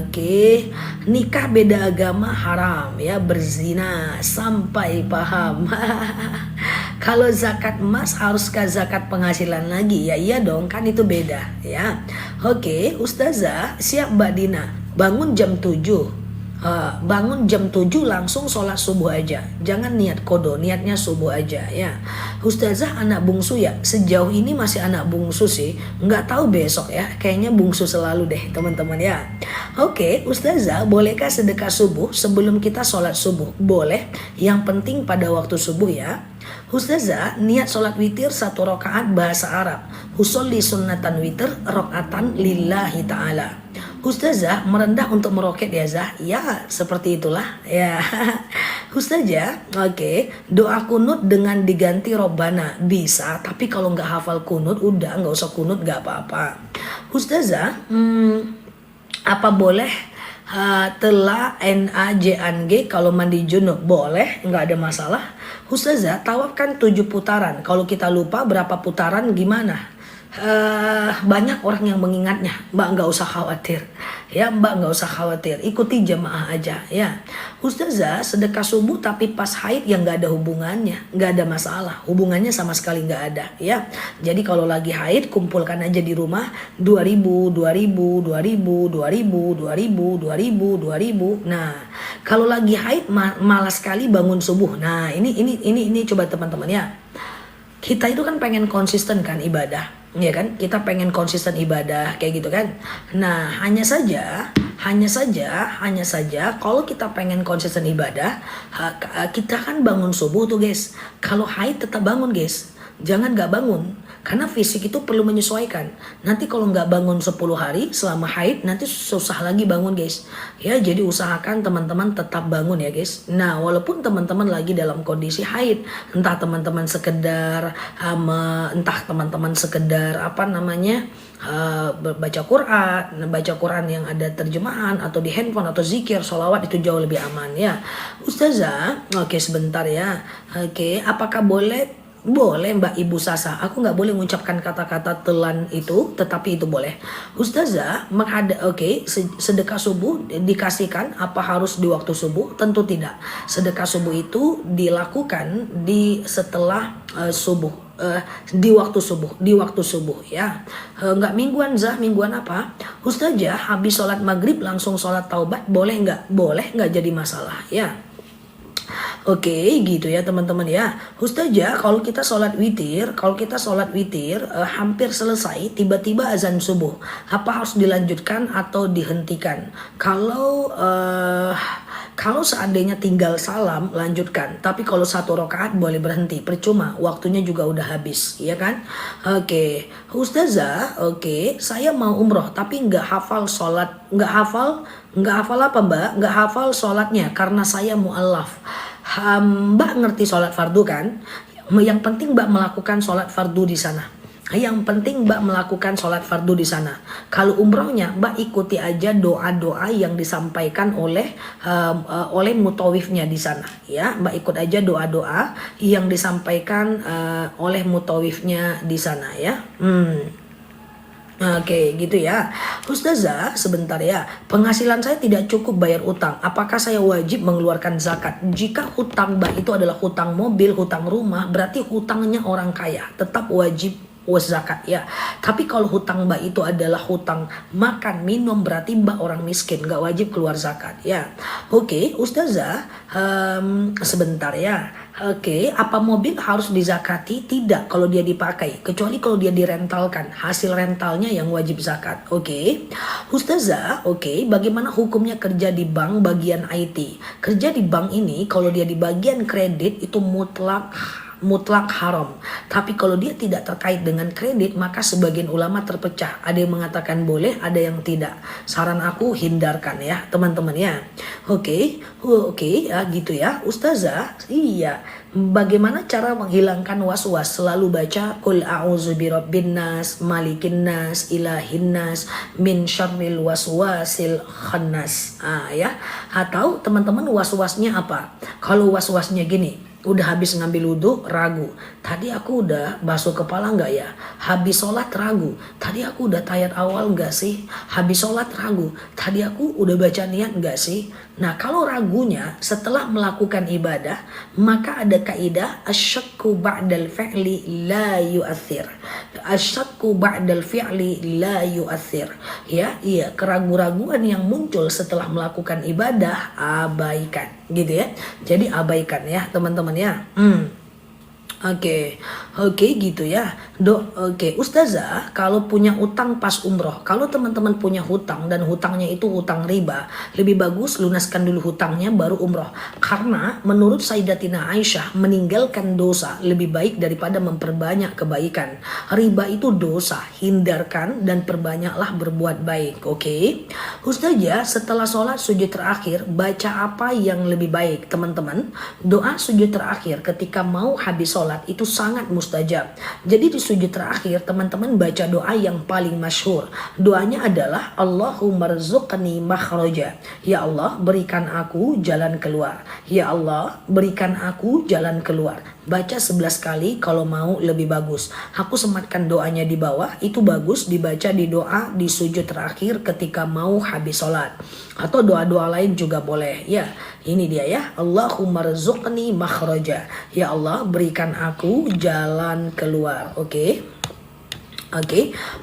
Oke. Nikah beda agama haram ya, berzina sampai paham. Kalau zakat emas haruskah zakat penghasilan lagi? Ya iya dong, kan itu beda ya. Oke, Ustazah, siap Mbak Dina. Bangun jam 7. Bangun jam 7 langsung sholat subuh aja. Jangan niat kodo, niatnya subuh aja ya. Ustazah anak bungsu ya. Sejauh ini masih anak bungsu sih. Nggak tahu besok ya. Kayaknya bungsu selalu deh teman-teman ya. Oke, Ustazah, bolehkah sedekah subuh sebelum kita sholat subuh? Boleh. Yang penting pada waktu subuh ya. Ustazah, niat sholat witir 1 rakaat bahasa Arab. Husolli sunnatan witir rakaatan lillahi ta'ala. Ustazah, merendah untuk meroket ya Zah? Ya, seperti itulah ya. Ustazah, oke, doa kunut dengan diganti Robbana bisa, tapi kalau nggak hafal kunut udah nggak usah kunut, nggak apa-apa. Ustazah, apa boleh telah NAJNG kalau mandi junub? Boleh, nggak ada masalah. Ustazah, tawaf kan 7 putaran. Kalau kita lupa berapa putaran gimana? Banyak orang yang mengingatnya. Mbak nggak usah khawatir ya, Mbak nggak usah khawatir, ikuti jamaah aja ya. Ustazah, sedekah subuh tapi pas haid yang nggak ada hubungannya, nggak ada masalah, hubungannya sama sekali nggak ada ya. Jadi kalau lagi haid kumpulkan aja di rumah 2000, 2000, 2000, 2000, 2000, 2000, 2000. Nah, kalau lagi haid malas sekali bangun subuh. Nah, ini coba teman-teman ya. Kita itu kan pengen konsisten kan ibadah, ya kan? Kita pengen konsisten ibadah kayak gitu kan. Nah, hanya saja kalau kita pengen konsisten ibadah, kita kan bangun subuh tuh guys. Kalau haid tetap bangun guys. Jangan gak bangun, karena fisik itu perlu menyesuaikan. Nanti kalau gak bangun 10 hari selama haid, nanti susah lagi bangun guys. Ya, jadi usahakan teman-teman tetap bangun ya guys. Nah, walaupun teman-teman lagi dalam kondisi haid, entah teman-teman sekedar baca Quran yang ada terjemahan atau di handphone atau zikir, sholawat, itu jauh lebih aman ya. Ustazah, oke sebentar ya. Oke, apakah boleh Mbak Ibu Sasa, aku nggak boleh mengucapkan kata-kata telan itu, tetapi itu boleh. Ustazah, sedekah subuh dikasihkan apa harus di waktu subuh? Tentu tidak. Sedekah subuh itu dilakukan setelah subuh, di waktu subuh ya. Nggak mingguan Zah, mingguan apa? Ustazah, habis sholat maghrib langsung sholat taubat boleh nggak? Boleh, nggak jadi masalah ya. Oke, gitu ya teman-teman ya. Ustazah, kalau kita sholat witir, hampir selesai, tiba-tiba azan subuh, apa harus dilanjutkan atau dihentikan? Kalau Kalau seandainya tinggal salam, lanjutkan. Tapi kalau 1 rakaat boleh berhenti. Percuma, waktunya juga udah habis, ya kan? Oke, Ustazah, oke, saya mau umroh tapi nggak hafal sholat, nggak hafal apa Mbak? Nggak hafal sholatnya karena saya mu'alaf. Mbak ngerti sholat fardu kan? Yang penting Mbak melakukan sholat fardu di sana. Yang penting Mbak melakukan sholat fardu di sana. Kalau umrohnya Mbak ikuti aja doa-doa yang disampaikan oleh mutawifnya di sana. Ya, Mbak ikut aja doa-doa yang disampaikan oleh mutawifnya di sana ya. Oke, gitu ya. Ustazah, sebentar ya. Penghasilan saya tidak cukup bayar utang. Apakah saya wajib mengeluarkan zakat? Jika hutang Mbak itu adalah hutang mobil, hutang rumah, berarti hutangnya orang kaya. Tetap wajib zakat ya. Tapi kalau hutang Mbak itu adalah hutang makan minum, berarti Mbak orang miskin, nggak wajib keluar zakat ya. Oke, Ustazah, sebentar ya. Oke, apa mobil harus dizakati? Tidak kalau dia dipakai, kecuali kalau dia direntalkan, hasil rentalnya yang wajib zakat. Oke, Ustazah, oke, bagaimana hukumnya kerja di bank bagian IT? Kerja di bank ini kalau dia di bagian kredit itu mutlak haram. Tapi kalau dia tidak terkait dengan kredit, maka sebagian ulama terpecah. Ada yang mengatakan boleh, ada yang tidak. Saran aku hindarkan ya teman-teman ya. Oke, ya gitu ya. Ustazah, iya. Bagaimana cara menghilangkan was-was? Selalu baca Qul a'udzu birabbin nas, malikin nas, ilahin nas, min syarril waswasil khannas. Ya. Atau teman-teman was-wasnya apa? Kalau was-wasnya gini, udah habis ngambil wudhu ragu, tadi aku udah basuh kepala nggak ya? Habis sholat ragu, tadi aku udah tayat awal nggak sih? Habis sholat ragu, tadi aku udah baca niat nggak sih? Nah, kalau ragunya setelah melakukan ibadah, maka ada kaidah asyakku ba'dal fi'li la yu'athir. Asyakku ba'dal fi'li la yu'athir. Ya, iya, keraguan-raguan yang muncul setelah melakukan ibadah abaikan, gitu ya. Jadi abaikan ya teman-teman ya. Oke gitu ya. Oke, Ustazah, kalau punya utang pas umroh, kalau teman-teman punya hutang dan hutangnya itu hutang riba, lebih bagus lunaskan dulu hutangnya baru umroh. Karena menurut Sayyidatina Aisyah, meninggalkan dosa lebih baik daripada memperbanyak kebaikan. Riba itu dosa, hindarkan dan perbanyaklah berbuat baik. Oke, Ustazah, setelah sholat sujud terakhir, baca apa yang lebih baik teman-teman? Doa sujud terakhir ketika mau habis sholat itu sangat mustajab. Jadi di sujud terakhir teman-teman baca doa yang paling masyhur. Doanya adalah Allahumma rzuqni makhraja. Ya Allah, berikan aku jalan keluar. Ya Allah, berikan aku jalan keluar. Baca 11 kali, kalau mau lebih bagus. Aku sematkan doanya di bawah, itu bagus dibaca di doa di sujud terakhir ketika mau habis sholat. Atau doa-doa lain juga boleh. Ya, ini dia ya. Allahumma rzuqni makhraja. Ya Allah, berikan aku jalan keluar. Oke.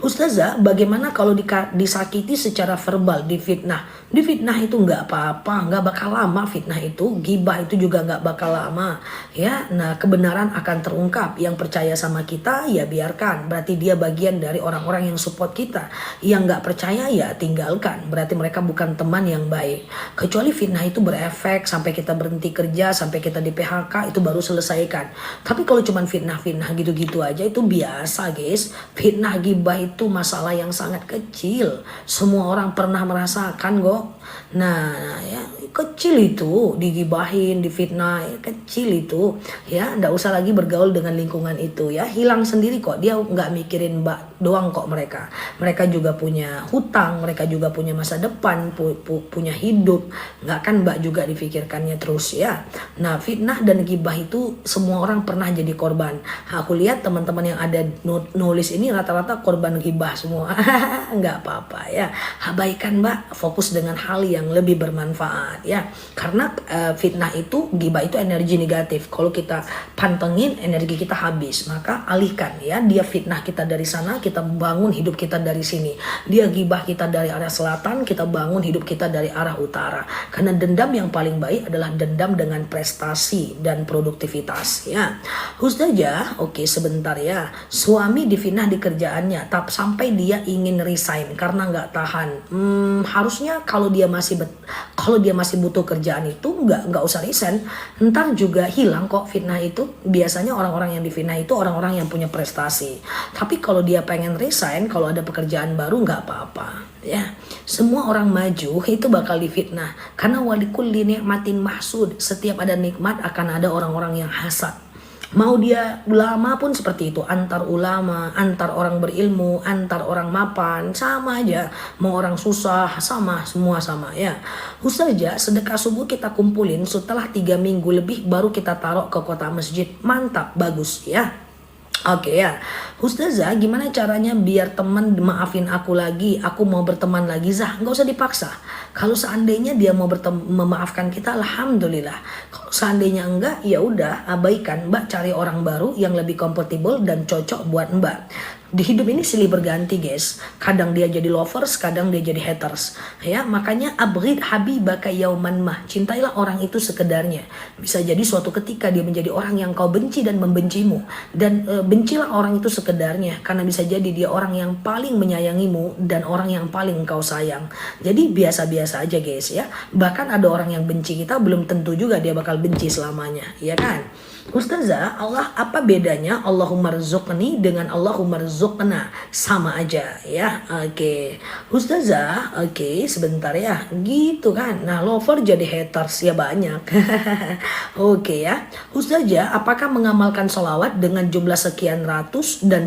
Ustazah, bagaimana kalau disakiti secara verbal, difitnah? Difitnah itu nggak apa-apa, nggak bakal lama fitnah itu, gibah itu juga nggak bakal lama, ya. Nah, kebenaran akan terungkap. Yang percaya sama kita, ya biarkan. Berarti dia bagian dari orang-orang yang support kita. Yang nggak percaya, ya tinggalkan. Berarti mereka bukan teman yang baik. Kecuali fitnah itu berefek sampai kita berhenti kerja, sampai kita di PHK, itu baru selesaikan. Tapi kalau cuma fitnah-fitnah gitu-gitu aja, itu biasa, guys. Fitnah gibah itu masalah yang sangat kecil. Semua orang pernah merasakan kok. Nah ya, kecil itu digibahin, difitnah, ya, kecil itu ya. Nggak usah lagi bergaul dengan lingkungan itu ya. Hilang sendiri kok. Dia nggak mikirin Mbak doang kok mereka. Mereka juga punya hutang, mereka juga punya masa depan, punya hidup. Nggak kan Mbak juga difikirkannya terus ya. Nah, fitnah dan gibah itu semua orang pernah jadi korban. Aku lihat teman-teman yang ada nulis ini rata-rata korban gibah semua. Nggak apa-apa ya. Abaikan Mbak, fokus dengan hal yang lebih bermanfaat ya. Karena fitnah itu, gibah itu energi negatif. Kalau kita pantengin, energi kita habis. Maka alihkan ya. Dia fitnah kita dari sana, kita bangun hidup kita dari sini. Dia gibah kita dari arah selatan, kita bangun hidup kita dari arah utara. Karena dendam yang paling baik adalah dendam dengan prestasi dan produktivitas ya. Ustazah, oke sebentar ya. Suami difitnah di kerjaannya, sampai dia ingin resign karena nggak tahan. Harusnya kalau dia masih masih butuh kerjaan itu nggak usah resign, ntar juga hilang kok fitnah itu. Biasanya orang-orang yang difitnah itu orang-orang yang punya prestasi. Tapi kalau dia pengen resign, kalau ada pekerjaan baru nggak apa-apa ya. Semua orang maju itu bakal difitnah, karena walikulli nikmatin mahsud, setiap ada nikmat akan ada orang-orang yang hasad. Mau dia ulama pun seperti itu, antar ulama, antar orang berilmu, antar orang mapan, sama aja. Mau orang susah, sama, semua sama ya. Saja sedekah subuh kita kumpulin setelah 3 minggu lebih baru kita taruh ke kota masjid. Mantap, bagus ya. Oke ya, Ustazah gimana caranya biar teman maafin aku lagi, aku mau berteman lagi. Zah, nggak usah dipaksa. Kalau seandainya dia mau memaafkan kita, alhamdulillah. Kalau seandainya enggak, ya udah abaikan. Mbak cari orang baru yang lebih kompatibel dan cocok buat Mbak. Di hidup ini silih berganti guys. Kadang dia jadi lovers, kadang dia jadi haters. Ya, makanya abghid habibaka yauman mah. Cintailah orang itu sekedarnya. Bisa jadi suatu ketika dia menjadi orang yang kau benci dan membencimu. Dan bencilah orang itu sekedarnya, karena bisa jadi dia orang yang paling menyayangimu dan orang yang paling engkau sayang. Jadi biasa-biasa aja guys ya. Bahkan ada orang yang benci kita belum tentu juga dia bakal benci selamanya, ya kan? Ustazah, Allah apa bedanya Allahumma rzuqni dengan Allahumma rzuqna? Sama aja ya. Oke. Ustazah, oke, sebentar ya. Gitu kan. Nah, lover jadi haters ya banyak. Oke ya. Ustazah, apakah mengamalkan sholawat dengan jumlah sekian ratus dan